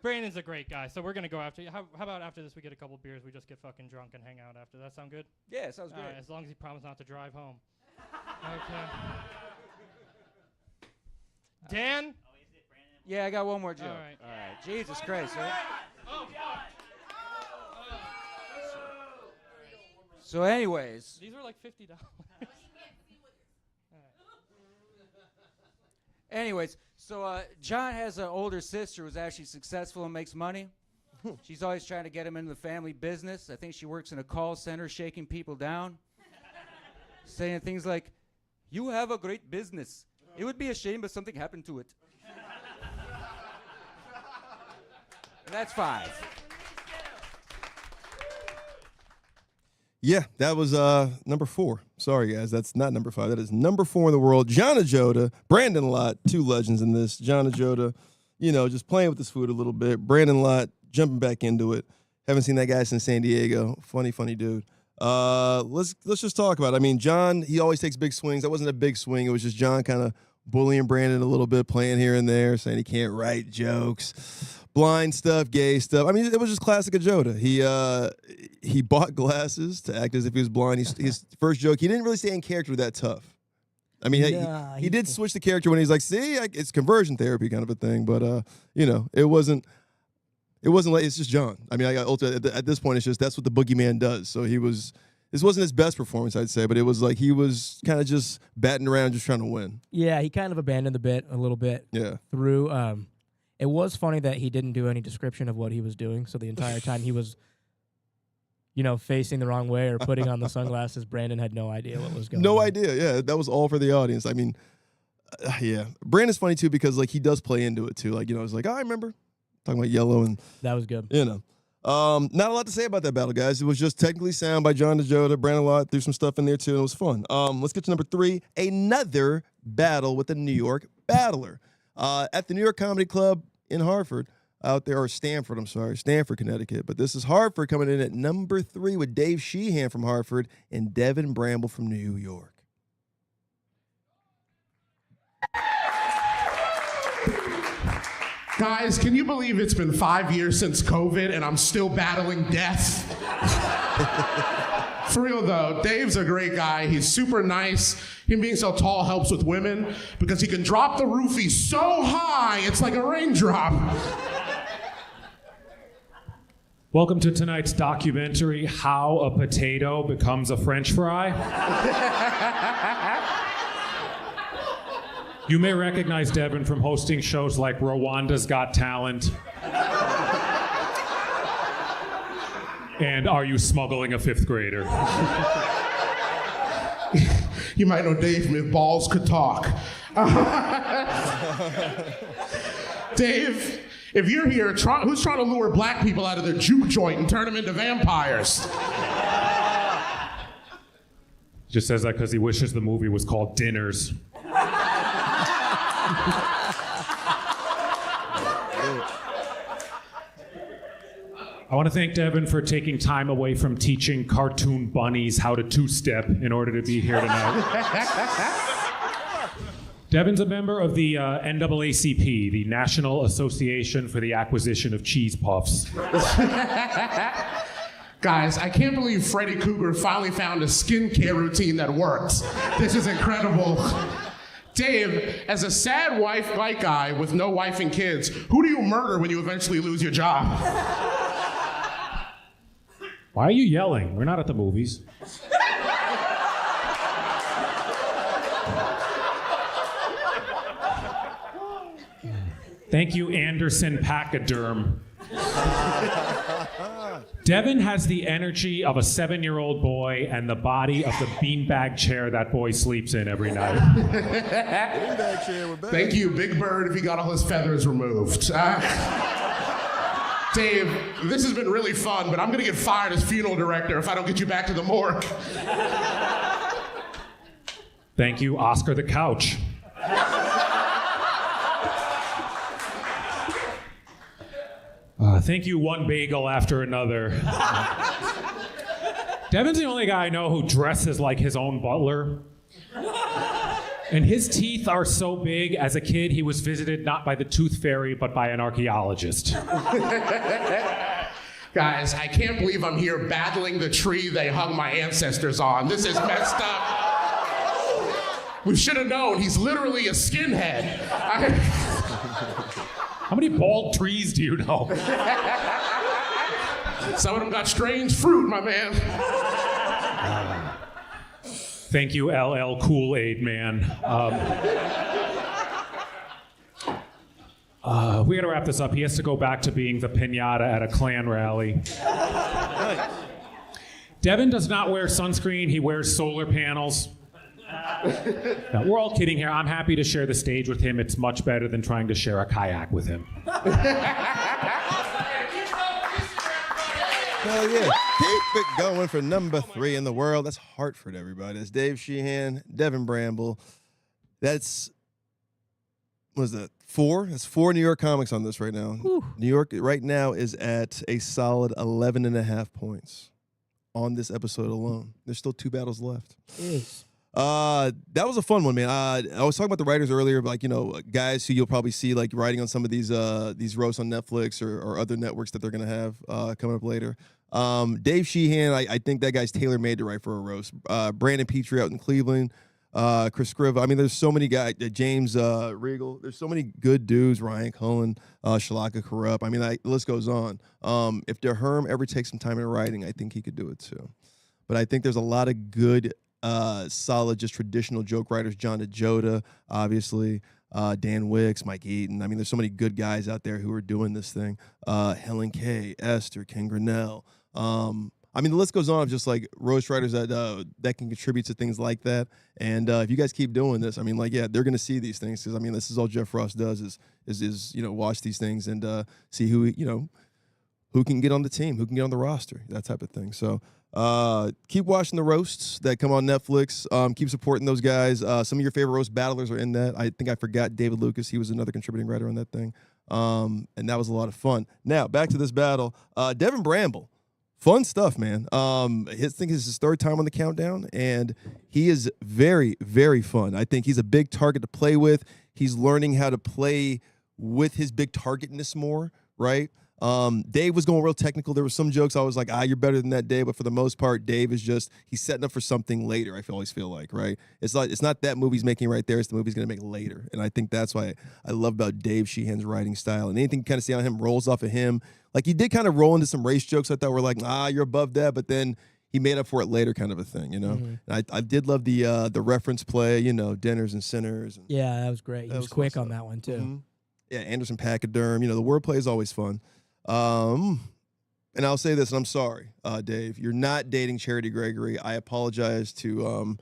Brandon's a great guy, so we're gonna go after you. How about after this we get a couple beers, we just get fucking drunk and hang out after? That sound good? Yeah, sounds great. As long as you promise not to drive home. Dan? Yeah, I got one more joke. All right. Jesus Christ, right? So anyways. These are like $50. Anyways, so John has an older sister who's actually successful and makes money. She's always trying to get him into the family business. I think she works in a call center shaking people down. Saying things like, "You have a great business. It would be a shame if something happened to it." And that's 5. Yeah, that was number 4. Sorry, guys, that's not number 5. That is number 4 in the world. John Ajoda, Brandon Lott, 2 legends in this. John Ajoda, just playing with his food a little bit. Brandon Lott jumping back into it. Haven't seen that guy since San Diego. Funny dude. Let's just talk about it. I mean, John, he always takes big swings. That wasn't a big swing. It was just John kind of bullying Brandon a little bit, playing here and there, saying he can't write jokes, blind stuff, gay stuff. I mean, it was just classic Ajoda. He bought glasses to act as if he was blind. His first joke, he didn't really stay in character that tough. I mean, he did switch the character when he's like, see, it's conversion therapy kind of a thing. But, it wasn't like, it's just John. I mean, at this point, it's just that's what the boogeyman does. So this wasn't his best performance, I'd say, but it was like he was kind of just batting around, just trying to win. Yeah, he kind of abandoned the bit a little bit. Yeah. Through, it was funny that he didn't do any description of what he was doing. So the entire time he was, facing the wrong way or putting on the sunglasses, Brandon had no idea what was going on. No idea. Yeah, that was all for the audience. I mean, yeah. Brandon's funny too because like he does play into it too. Like, it's like, I remember talking about yellow and that was good. Not a lot to say about that battle, guys. It was just technically sound by John Ajoda. Brandon Lott threw some stuff in there too, and it was fun. Let's get to number 3. Another battle with a New York battler at the New York Comedy Club in Hartford. Out there, or Stamford, Stamford, Connecticut. But this is Hartford coming in at number 3 with Dave Sheehan from Hartford and Devin Bramble from New York. Guys, can you believe it's been 5 years since COVID and I'm still battling death? For real though, Dave's a great guy. He's super nice. Him being so tall helps with women because he can drop the roofie so high, it's like a raindrop. Welcome to tonight's documentary, How a Potato Becomes a French Fry. You may recognize Devin from hosting shows like Rwanda's Got Talent and Are You Smuggling a Fifth Grader? You might know Dave from If Balls Could Talk. Dave, if you're here, who's trying to lure black people out of their juke joint and turn them into vampires? Just says that because he wishes the movie was called Dinners. I want to thank Devin for taking time away from teaching cartoon bunnies how to two-step in order to be here tonight. Devin's a member of the NAACP, the National Association for the Acquisition of Cheese Puffs. Guys, I can't believe Freddy Cougar finally found a skincare routine that works. This is incredible. Dave, as a sad white guy with no wife and kids, who do you murder when you eventually lose your job? Why are you yelling? We're not at the movies. Thank you, Anderson Pachyderm. Devin has the energy of a 7-year-old boy and the body of the beanbag chair that boy sleeps in every night. Beanbag chair, we're back. Thank you, Big Bird, if he got all his feathers removed. Dave, this has been really fun, but I'm gonna get fired as funeral director if I don't get you back to the morgue. Thank you, Oscar the Couch. Thank you, one bagel after another. Devin's the only guy I know who dresses like his own butler. And his teeth are so big, as a kid, he was visited not by the tooth fairy, but by an archaeologist. Guys, I can't believe I'm here battling the tree they hung my ancestors on. This is messed up. We should have known. He's literally a skinhead. How many bald trees do you know? Some of them got strange fruit, my man. Thank you, LL Kool-Aid Man. We gotta wrap this up. He has to go back to being the piñata at a Klan rally. Devin does not wear sunscreen. He wears solar panels. No, we're all kidding here. I'm happy to share the stage with him. It's much better than trying to share a kayak with him. Hell yeah. Keep it going for number 3 in the world. That's Hartford, everybody. That's Dave Sheehan, Devin Bramble. That's, what is that, 4? That's 4 New York comics on this right now. Whew. New York right now is at a solid 11.5 points on this episode alone. There's still 2 battles left. Jeez. That was a fun one, man. I was talking about the writers earlier, like, you know, guys who you'll probably see like writing on some of these roasts on Netflix or other networks that they're gonna have coming up later. Dave Sheehan, I think that guy's tailor-made to write for a roast. Brandon Petrie out in Cleveland, Chris Scriva. I mean, there's so many guys. James Regal. There's so many good dudes. Ryan Cullen, Shalaka Corrupt. I mean, the list goes on. If DeHerm ever takes some time in writing, I think he could do it too. But I think there's a lot of good, solid, just traditional joke writers. John DeJoda, obviously. Dan Wicks, Mike Eaton. I mean, there's so many good guys out there who are doing this thing. Helen Kay, Esther, Ken Grinnell. I mean, the list goes on of just like roast writers that can contribute to things like that. And if you guys keep doing this, I mean, like, yeah, they're gonna see these things because I mean, this is all Jeff Ross does is you know, watch these things and see who who can get on the team, who can get on the roster, that type of thing. So keep watching the roasts that come on Netflix. Keep supporting those guys. Some of your favorite roast battlers are in that. I think I forgot David Lucas. He was another contributing writer on that thing. And that was a lot of fun. Now, back to this battle. Devin Bramble. Fun stuff, man. I think it's his 3rd time on the countdown, and he is very, very fun. I think he's a big target to play with. He's learning how to play with his big targetness more, right? Dave was going real technical. There were some jokes I was like, you're better than that, Dave. But for the most part, Dave is just, he's setting up for something later, I always feel like, right? It's not that movie he's making right there. It's the movie he's going to make later. And I think that's why I love about Dave Sheehan's writing style. And anything you kind of see on him rolls off of him. Like, he did kind of roll into some race jokes I thought were like, you're above that. But then he made up for it later kind of a thing, you know? Mm-hmm. And I did love the reference play, you know, Dinners and Sinners. And yeah, that was great. He was quick on that one, too. Mm-hmm. Yeah, Anderson Pachyderm. You know, the wordplay is always fun. And I'll say this, and I'm sorry, Dave, you're not dating Charity Gregory. I apologize to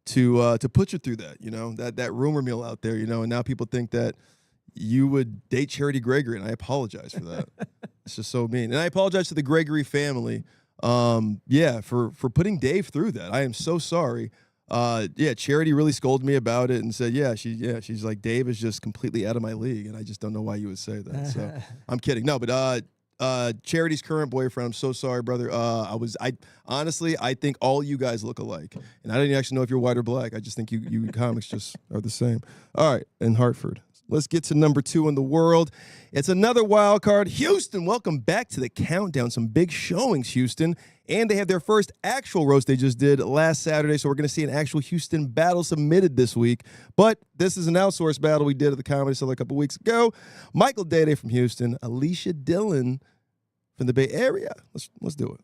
put you through that, you know, that rumor mill out there, you know, and now people think that you would date Charity Gregory, and I apologize for that. It's just so mean. And I apologize to the Gregory family, for putting Dave through that. I am so sorry. Charity really scolded me about it and said, she's like, Dave is just completely out of my league, and I just don't know why you would say that. So I'm kidding. No, but Charity's current boyfriend, I'm so sorry, brother. I honestly think all you guys look alike, and I didn't actually know if you're white or black. I just think you comics just are the same. All right, in Hartford. Let's get to number 2 in the world. It's another wild card. Houston, welcome back to the countdown. Some big showings, Houston. And they have their first actual roast they just did last Saturday, so we're going to see an actual Houston battle submitted this week. But this is an outsourced battle we did at the Comedy Cellar a couple weeks ago. Michael Dede from Houston, Alicia Dillon from the Bay Area. Let's do it.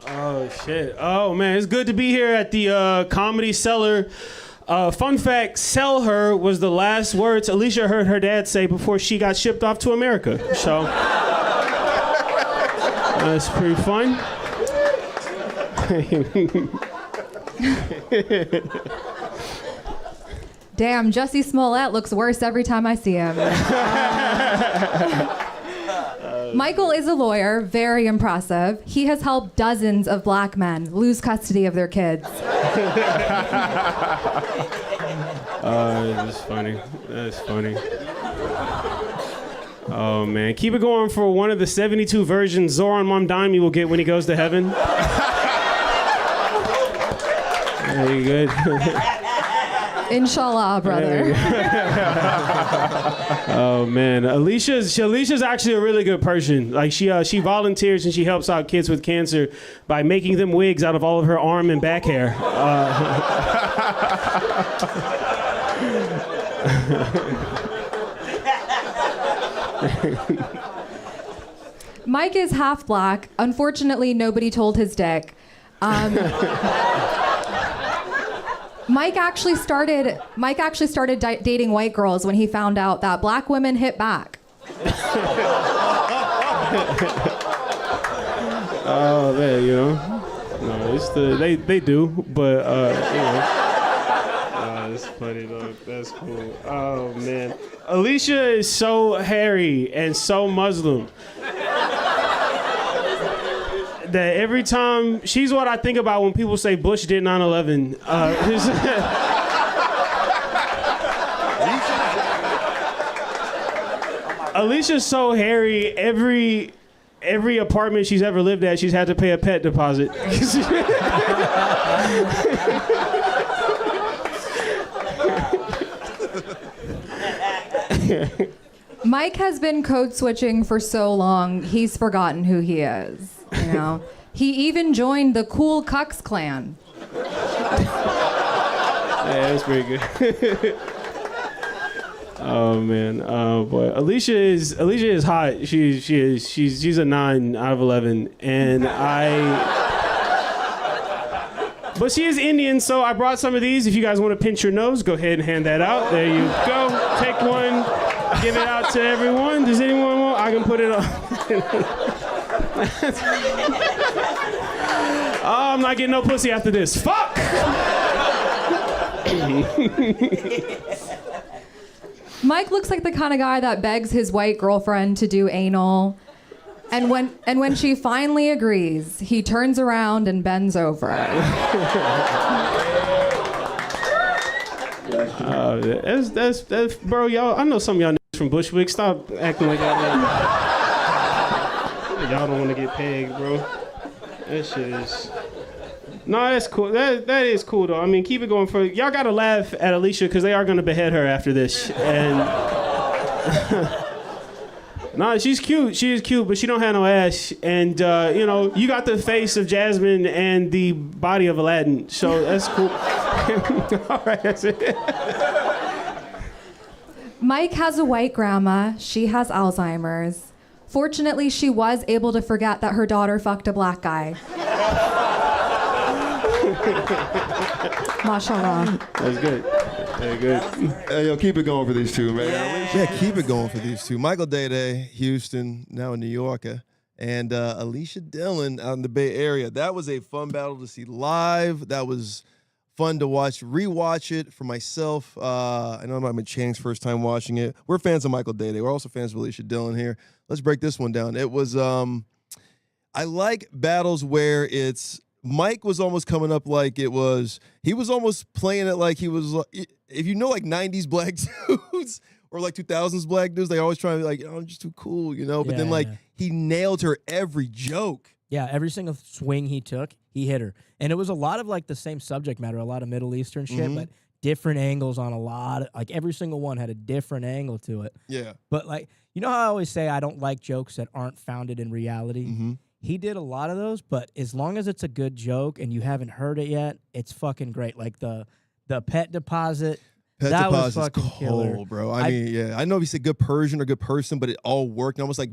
Oh, shit. Oh, man, it's good to be here at the Comedy Cellar. Fun fact, "Sell her" was the last words Alicia heard her dad say before she got shipped off to America. So that's pretty fun. Damn, Jussie Smollett looks worse every time I see him. Michael is a lawyer, very impressive. He has helped dozens of black men lose custody of their kids. That's funny. That's funny. Oh, man. Keep it going for one of the 72 versions Zoran Mamdani will get when he goes to heaven. Very good. Inshallah, brother. Oh man, Alicia's actually a really good person. Like she volunteers and she helps out kids with cancer by making them wigs out of all of her arm and back hair. Mike is half black. Unfortunately, nobody told his dick. Mike actually started dating white girls when he found out that black women hit back. Oh man, you know, no, it's they do, but you know. That's funny though. That's cool. Oh man, Alicia is so hairy and so Muslim that every time she's what I think about when people say Bush did 9/11. Alicia's so hairy. Every apartment she's ever lived at, she's had to pay a pet deposit. Mike has been code switching for so long, he's forgotten who he is. You know, he even joined the Cool Cucks clan. Yeah, that's pretty good. Oh man, oh boy, Alicia is hot. She's a 9 out of 11, and but she is Indian, so I brought some of these. If you guys want to pinch your nose, go ahead and hand that out. There you go. Take one, give it out to everyone. Does anyone want? I can put it on. Oh, I'm not getting no pussy after this. Fuck! Mike looks like the kind of guy that begs his white girlfriend to do anal. And when she finally agrees, he turns around and bends over. That's bro, y'all. I know some of y'all niggas from Bushwick. Stop acting like y'all. Y'all don't want to get pegged, bro. That shit is. No, that's cool. That is cool though. I mean, keep it going for y'all. Gotta laugh at Alicia because they are gonna behead her after this. And no, she's cute. She is cute, but she don't have no ass. And you know, you got the face of Jasmine and the body of Aladdin, so that's cool. All right, that's it. Mike has a white grandma. She has Alzheimer's. Fortunately, she was able to forget that her daughter fucked a black guy. Mashallah. That's good. Very good. Hey, yo, keep it going for these two, man. Yeah, keep it going for these two. Michael Day, Houston, now in New York, and Alicia Dillon out in the Bay Area. That was a fun battle to see live. That was fun to watch, rewatch it for myself. I know I'm Channing's first time watching it. We're fans of Michael Day. We're also fans of Alicia Dillon here. Let's break this one down. It was, I like battles where it's, Mike was almost coming up like he was almost playing it like he was, if you know, like 90s black dudes or like 2000s black dudes, they always try to be like, oh, I'm just too cool, you know? But then like he nailed her every joke. Yeah, every single swing he took, he hit her. And it was a lot of like the same subject matter, a lot of Middle Eastern shit, but different angles on a lot of, like every single one had a different angle to it. Yeah. But like, you know how I always say I don't like jokes that aren't founded in reality? He did a lot of those, but as long as it's a good joke and you haven't heard it yet, it's fucking great. Like the pet deposit. That was fucking cold, killer, bro. I mean, yeah, I know if he said good Persian or good person, but it all worked. It almost like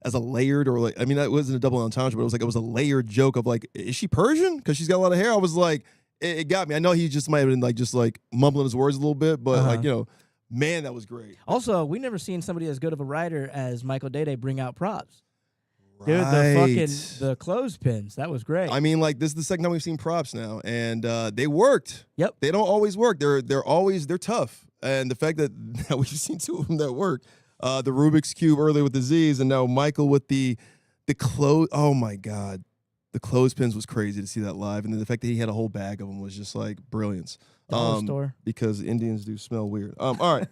as a layered or like, I mean, that wasn't a double entendre, but it was a layered joke of like, is she Persian? Because she's got a lot of hair. I was like, it got me. I know he just might have been like just like mumbling his words a little bit, but like, you know, man, that was great. Also, we never seen somebody as good of a writer as Michael Day bring out props. Right. Dude, the clothespins, that was great. I mean, like, this is the second time we've seen props now, and they worked. Yep. They don't always work. They're tough. And the fact that we've seen two of them that work, the Rubik's Cube earlier with Aziz, and now Michael with the clothes. Oh, my God. The clothespins was crazy to see that live. And then the fact that he had a whole bag of them was just, like, brilliance. Dollar store. Because Indians do smell weird. All right.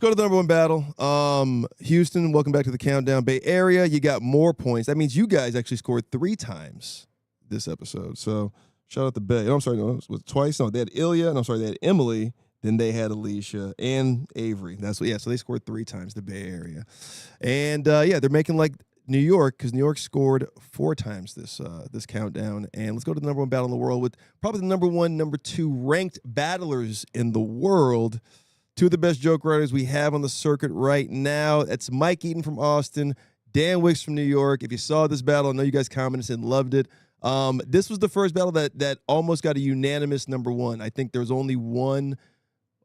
Let's go to the number one battle. Houston, welcome back to the countdown. Bay Area, you got more points. That means you guys actually scored 3 times this episode. So Shout out to Bay. Oh, I'm sorry, no, it was twice. No, they had Ilya, and I'm sorry, they had Emily. Then they had Alicia and Avery. That's what. Yeah, so they scored 3 times the Bay Area, and they're making like New York because New York scored 4 times this countdown. And let's go to the number 1 battle in the world with probably the number 1, number 2 ranked battlers in the world. 2 of the best joke writers we have on the circuit right now. That's Mike Eaton from Austin, Dan Wicks from New York. If you saw this battle, I know you guys commented and loved it. This was the first battle that almost got a unanimous number 1. I think there was only one.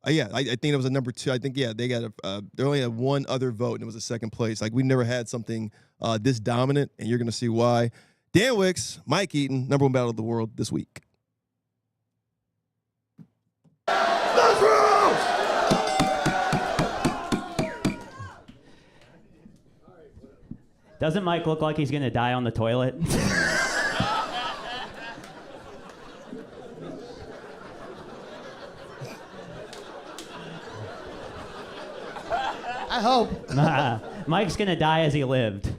I think it was a number 2. I think they got they only had one other vote, and it was a second place. Like we never had something this dominant, and you're gonna see why. Dan Wicks, Mike Eaton, number 1 battle of the world this week. Doesn't Mike look like he's gonna die on the toilet? I hope. Mike's gonna die as he lived,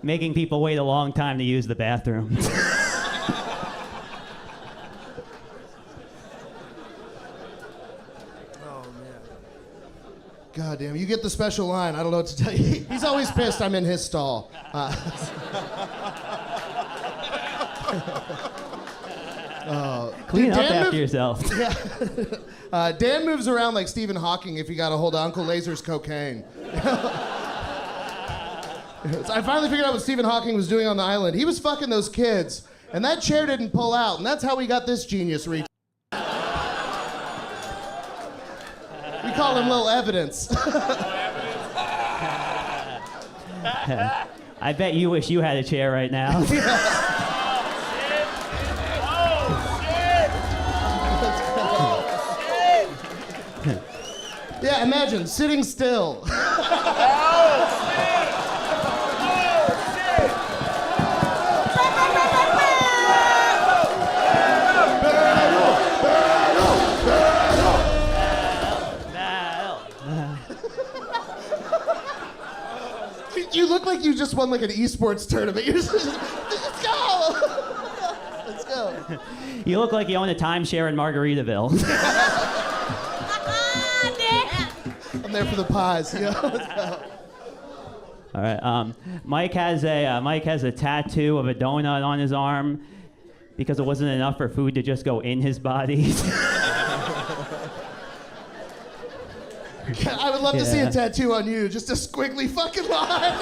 making people wait a long time to use the bathroom. God damn, you get the special line. I don't know what to tell you. He's always pissed I'm in his stall. Clean up after yourself. Yeah. Dan moves around like Stephen Hawking if he got a hold of Uncle Laser's cocaine. I finally figured out what Stephen Hawking was doing on the island. He was fucking those kids, and that chair didn't pull out, and that's how we got this genius reach. We call him Little Evidence. I bet you wish you had a chair right now. Yeah, imagine sitting still. You look like you just won like an esports tournament. You're just, let's go. Let's go. You look like you own a timeshare in Margaritaville. I'm there for the pies. Let's go. All right. Mike has a tattoo of a donut on his arm because it wasn't enough for food to just go in his body. I would love to see a tattoo on you, just a squiggly fucking line.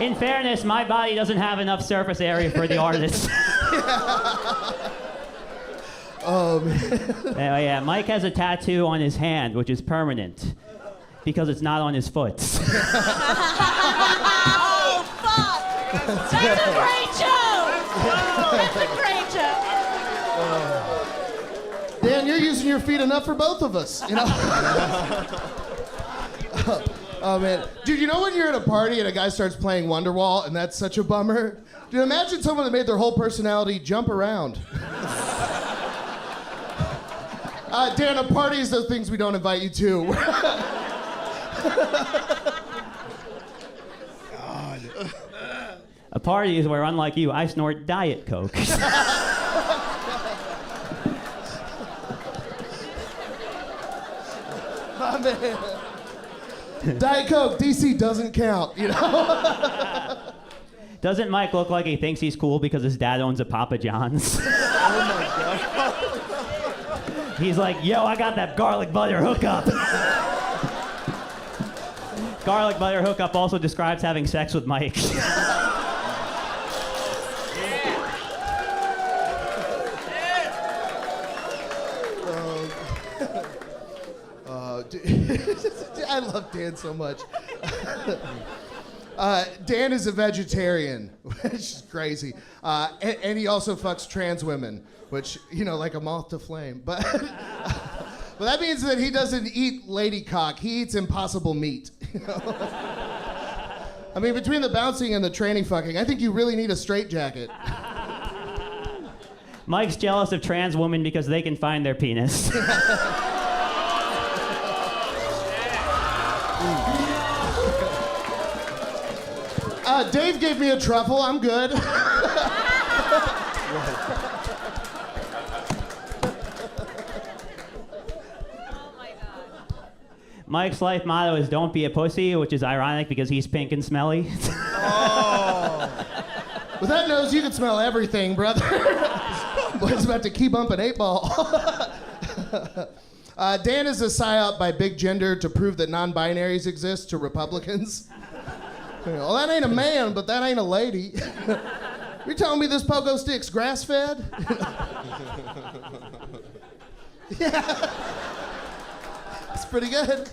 In fairness, my body doesn't have enough surface area for the artist. Oh, man. Anyway, yeah, Mike has a tattoo on his hand, which is permanent, because it's not on his foot. Oh, fuck! That's a great joke! That's a great joke! Dan, you're using your feet enough for both of us, you know? Oh, man. Dude, you know when you're at a party and a guy starts playing Wonderwall and that's such a bummer? Dude, imagine someone that made their whole personality jump around. Dan, a party is those things we don't invite you to. God. A party is where, unlike you, I snort Diet Coke. Oh, man. Diet Coke, DC doesn't count, you know? Doesn't Mike look like he thinks he's cool because his dad owns a Papa John's? Oh, my God. He's like, yo, I got that garlic butter hookup. Garlic butter hookup also describes having sex with Mike. I love Dan so much. Dan is a vegetarian, which is crazy. And he also fucks trans women, which, you know, like a moth to flame. But that means that he doesn't eat lady cock. He eats impossible meat. You know? I mean, between the bouncing and the tranny fucking, I think you really need a straitjacket. Mike's jealous of trans women because they can find their penis. Dave gave me a truffle. I'm good. Mike's life motto is "Don't be a pussy," which is ironic because he's pink and smelly. With that nose, you can smell everything, brother. Boy's about to keep bumping 8-ball. Dan is a psyop by Big Gender to prove that non-binaries exist to Republicans. Well, that ain't a man, but that ain't a lady. You're telling me this pogo stick's grass-fed? Yeah. It's pretty good.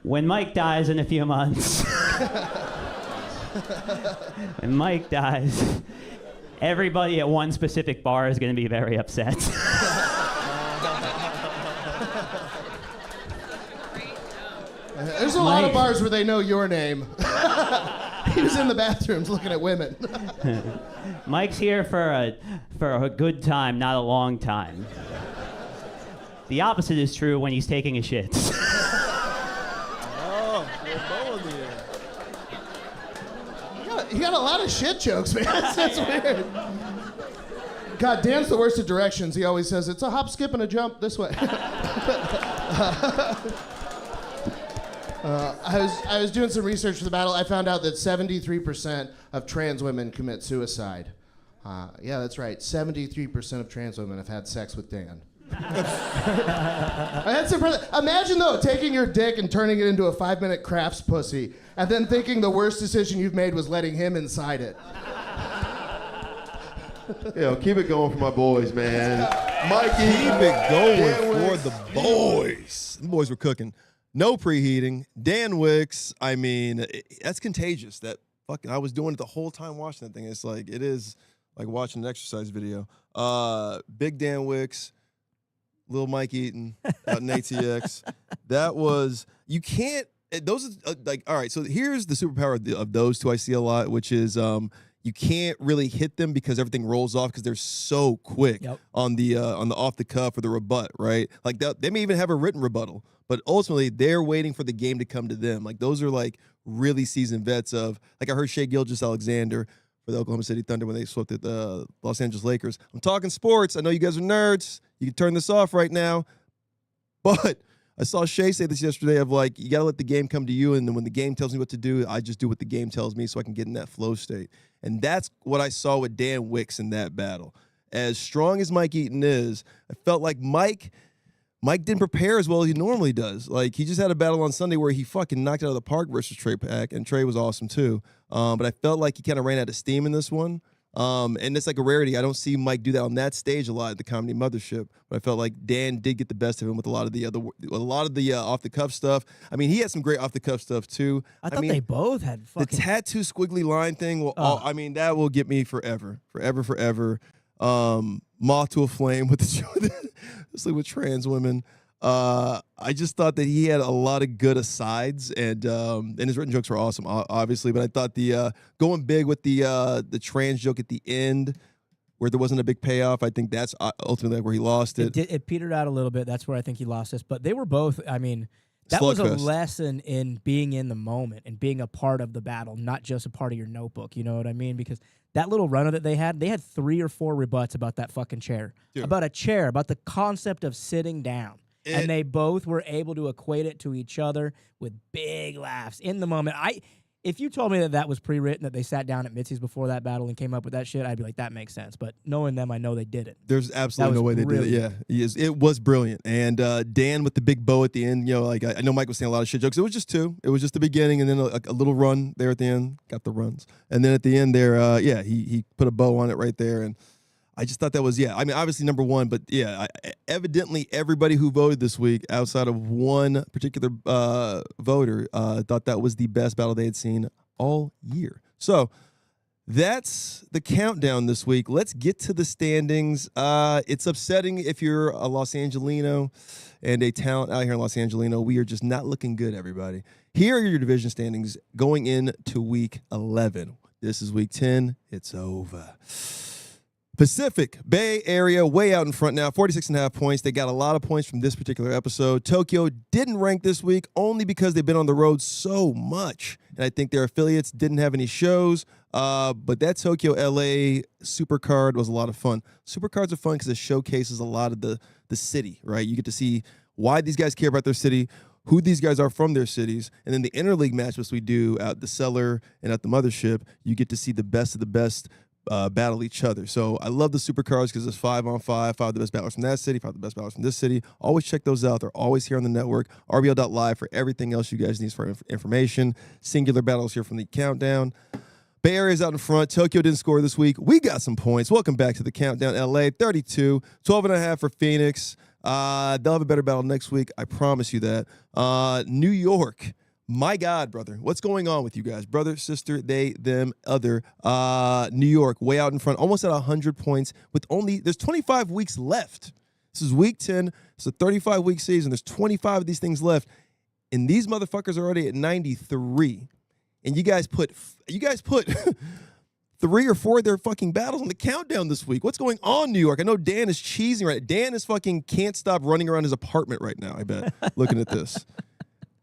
When Mike dies in a few months, when Mike dies, everybody at one specific bar is going to be very upset. There's a lot of bars where they know your name. He was in the bathrooms looking at women. Mike's here for a good time, not a long time. The opposite is true when he's taking a shit. Oh, we're going there. You got a lot of shit jokes, man. That's weird. God, Dan's the worst at directions. He always says, it's a hop, skip, and a jump this way. I was doing some research for the battle. I found out that 73% of trans women commit suicide. Yeah, that's right. 73% of trans women have had sex with Dan. That's impressive. Imagine, though, taking your dick and turning it into a 5-minute crafts pussy, and then thinking the worst decision you've made was letting him inside it. Yeah, keep it going for my boys, man. Mikey. Keep it going for the boys. The boys were cooking. No preheating. Dan Wicks, I mean, that's contagious. That fucking, I was doing it the whole time watching that thing. It's like, it is like watching an exercise video. Big Dan Wicks, Little Mike Eaton out in ATX. That was, you can't, those are like, all right, so here's the superpower of those two I see a lot, which is you can't really hit them because everything rolls off because they're so quick on the off the cuff or the rebut, right? Like they may even have a written rebuttal, but ultimately they're waiting for the game to come to them. Like those are like really seasoned vets of, like I heard Shea Gilgeous-Alexander for the Oklahoma City Thunder when they swept the Los Angeles Lakers. I'm talking sports. I know you guys are nerds. You can turn this off right now. But I saw Shea say this yesterday of like, you got to let the game come to you. And then when the game tells me what to do, I just do what the game tells me so I can get in that flow state. And that's what I saw with Dan Wicks in that battle. As strong as Mike Eaton is, I felt like Mike didn't prepare as well as he normally does. Like, he just had a battle on Sunday where he fucking knocked it out of the park versus Trey Pack, and Trey was awesome too. But I felt like he kind of ran out of steam in this one. And it's like a rarity. I don't see Mike do that on that stage a lot at the Comedy Mothership. But I felt like Dan did get the best of him with a lot of the off the cuff stuff. I mean, he had some great off the cuff stuff too. I thought they both had fucking the tattoo squiggly line thing. I mean, that will get me forever. Moth to a flame with especially with trans women. I just thought that he had a lot of good asides, and his written jokes were awesome, obviously. But I thought the going big with the trans joke at the end, where there wasn't a big payoff, I think that's ultimately where he lost it. It petered out a little bit. That's where I think he lost this. But they were both. I mean, that was a lesson in being in the moment and being a part of the battle, not just a part of your notebook. You know what I mean? Because that little runner that they had 3 or 4 rebuts about that fucking chair, about a chair, about the concept of sitting down. And they both were able to equate it to each other with big laughs in the moment. If you told me that was pre-written, that they sat down at Mitzi's before that battle and came up with that shit, I'd be like, that makes sense. But knowing them, I know they did it. There's absolutely no way they did it. Yeah, it was brilliant. And Dan with the big bow at the end, like I know Mike was saying a lot of shit jokes. It was just 2. It was just the beginning, and then a little run there at the end. Got the runs, and then at the end there, he put a bow on it right there, and I just thought that was, I mean, obviously number one, but evidently everybody who voted this week, outside of one particular voter, thought that was the best battle they had seen all year. So that's the countdown this week. Let's get to the standings. It's upsetting if you're a Los Angelino and a talent out here in Los Angelino. We are just not looking good, everybody. Here are your division standings going into week 11. This is week 10. It's over. Pacific Bay Area way out in front now, 46.5 points. They got a lot of points from this particular episode. Tokyo didn't rank this week only because they've been on the road so much. And I think their affiliates didn't have any shows. But that Tokyo LA Supercard was a lot of fun. Supercards are fun because it showcases a lot of the city, right? You get to see why these guys care about their city, who these guys are from their cities, and then the interleague matchups we do at the Cellar and at the Mothership, you get to see the best of the best battle each other. So I love the Supercars because it's 5-on-5, 5 of the best battlers from that city, 5 of the best battlers from this city. Always check those out. They're always here on the network. RBL.live for everything else you guys need for information. Singular battles here from the Countdown. Bay Area's out in front. Tokyo didn't score this week. We got some points. Welcome back to the Countdown. LA, 32. 12.5 for Phoenix. They'll have a better battle next week. I promise you that. New York. My God, brother. What's going on with you guys? Brother, sister, they, them, other. New York, way out in front. Almost at 100 points with there's 25 weeks left. This is week 10. It's a 35-week season. There's 25 of these things left. And these motherfuckers are already at 93. And you guys put 3 or 4 of their fucking battles on the Countdown this week. What's going on, New York? I know Dan is cheesing right now. Dan is fucking can't stop running around his apartment right now, I bet, looking at this.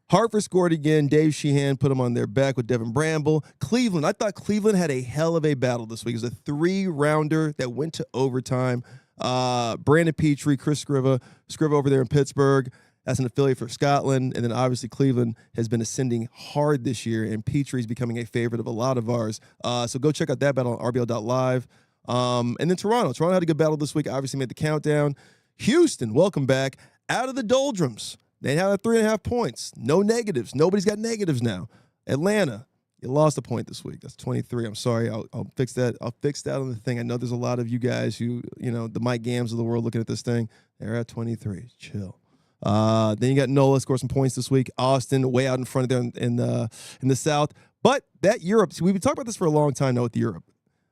Hartford scored again. Dave Sheehan put him on their back with Devin Bramble. Cleveland. I thought Cleveland had a hell of a battle this week. It was a 3-rounder that went to overtime. Brandon Petrie, Chris Scriva over there in Pittsburgh. That's an affiliate for Scotland. And then obviously Cleveland has been ascending hard this year, and Petrie's becoming a favorite of a lot of ours. So go check out that battle on RBL.live. And then Toronto. Toronto had a good battle this week. Obviously made the Countdown. Houston, welcome back. Out of the doldrums. They had 3.5 points. No negatives. Nobody's got negatives now. Atlanta, you lost a point this week. That's 23. I'm sorry. I'll fix that. I'll fix that on the thing. I know there's a lot of you guys who, the Mike Gams of the world looking at this thing. They're at 23. Chill. Then you got NOLA score some points this week. Austin way out in front of there in the South. But that Europe, we've been talking about this for a long time now with Europe.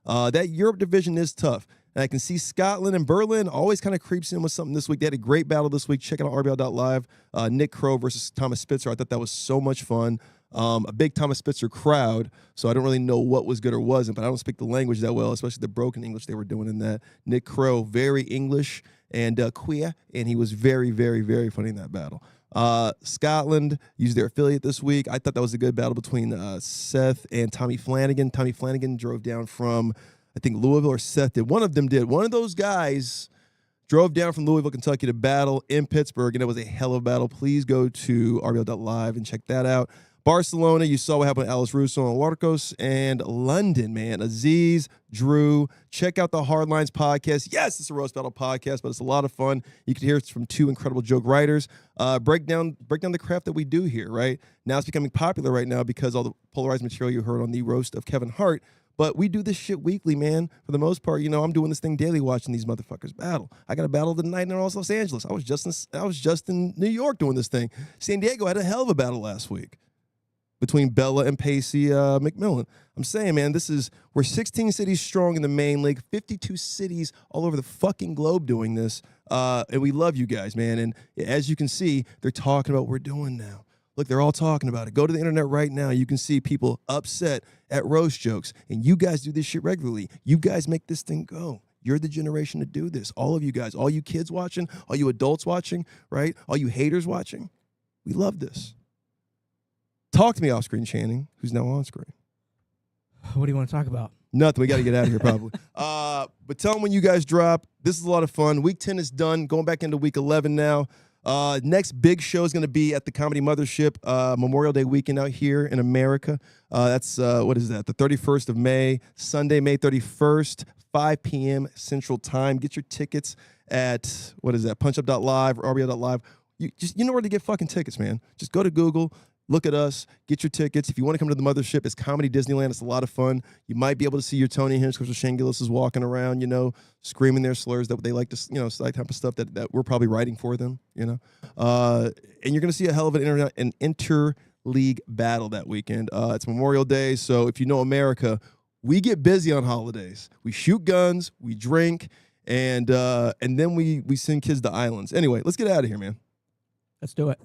That Europe division is tough. And I can see Scotland and Berlin always kind of creeps in with something this week. They had a great battle this week. Check out RBL.live. Nick Crow versus Thomas Spitzer. I thought that was so much fun. A big Thomas Spitzer crowd, so I don't really know what was good or wasn't, but I don't speak the language that well, especially the broken English they were doing in that. Nick Crow, very English and queer, and he was very, very, very funny in that battle. Scotland used their affiliate this week. I thought that was a good battle between Seth and Tommy Flanagan. Tommy Flanagan drove down from, I think, Louisville, or Seth did. One of them did. One of those guys drove down from Louisville, Kentucky to battle in Pittsburgh, and it was a hell of a battle. Please go to RBL.live and check that out. Barcelona, you saw what happened with Alice Russo and Waros, and London, man. Aziz, Drew, check out the Hardlines podcast. Yes, it's a roast battle podcast, but it's a lot of fun. You can hear it from 2 incredible joke writers. Break down the craft that we do here, right? Now it's becoming popular right now because all the polarized material you heard on the roast of Kevin Hart. But we do this shit weekly, man. For the most part, I'm doing this thing daily, watching these motherfuckers battle. I got a battle tonight in Los Angeles. I was just in New York doing this thing. San Diego had a hell of a battle last week between Bella and Pacey McMillan. I'm saying, man, we're 16 cities strong in the main league, 52 cities all over the fucking globe doing this. And we love you guys, man. And as you can see, they're talking about what we're doing now. Look, they're all talking about it. Go to the internet right now. You can see people upset at roast jokes. And you guys do this shit regularly. You guys make this thing go. You're the generation to do this. All of you guys, all you kids watching, all you adults watching, right? All you haters watching. We love this. Talk to me off screen, Channing, who's now on screen. What do you want to talk about? Nothing. We got to get out of here probably. But tell them when you guys drop. This is a lot of fun. Week 10 is done. Going back into week 11 now. Next big show is going to be at the Comedy Mothership Memorial Day weekend out here in America. That's, what is that? The 31st of May, Sunday, May 31st, 5 p.m. Central Time. Get your tickets at, what is that, punchup.live or RBL.live. You know where to get fucking tickets, man. Just go to Google. Look at us. Get your tickets. If you want to come to the Mothership, it's Comedy Disneyland. It's a lot of fun. You might be able to see your Tony Hinch because Shane Gillis is walking around, screaming their slurs that they like to, that type of stuff that we're probably writing for them, And you're going to see a hell of an interleague battle that weekend. It's Memorial Day, so if you know America, we get busy on holidays. We shoot guns, we drink, and then we send kids to islands. Anyway, let's get out of here, man. Let's do it.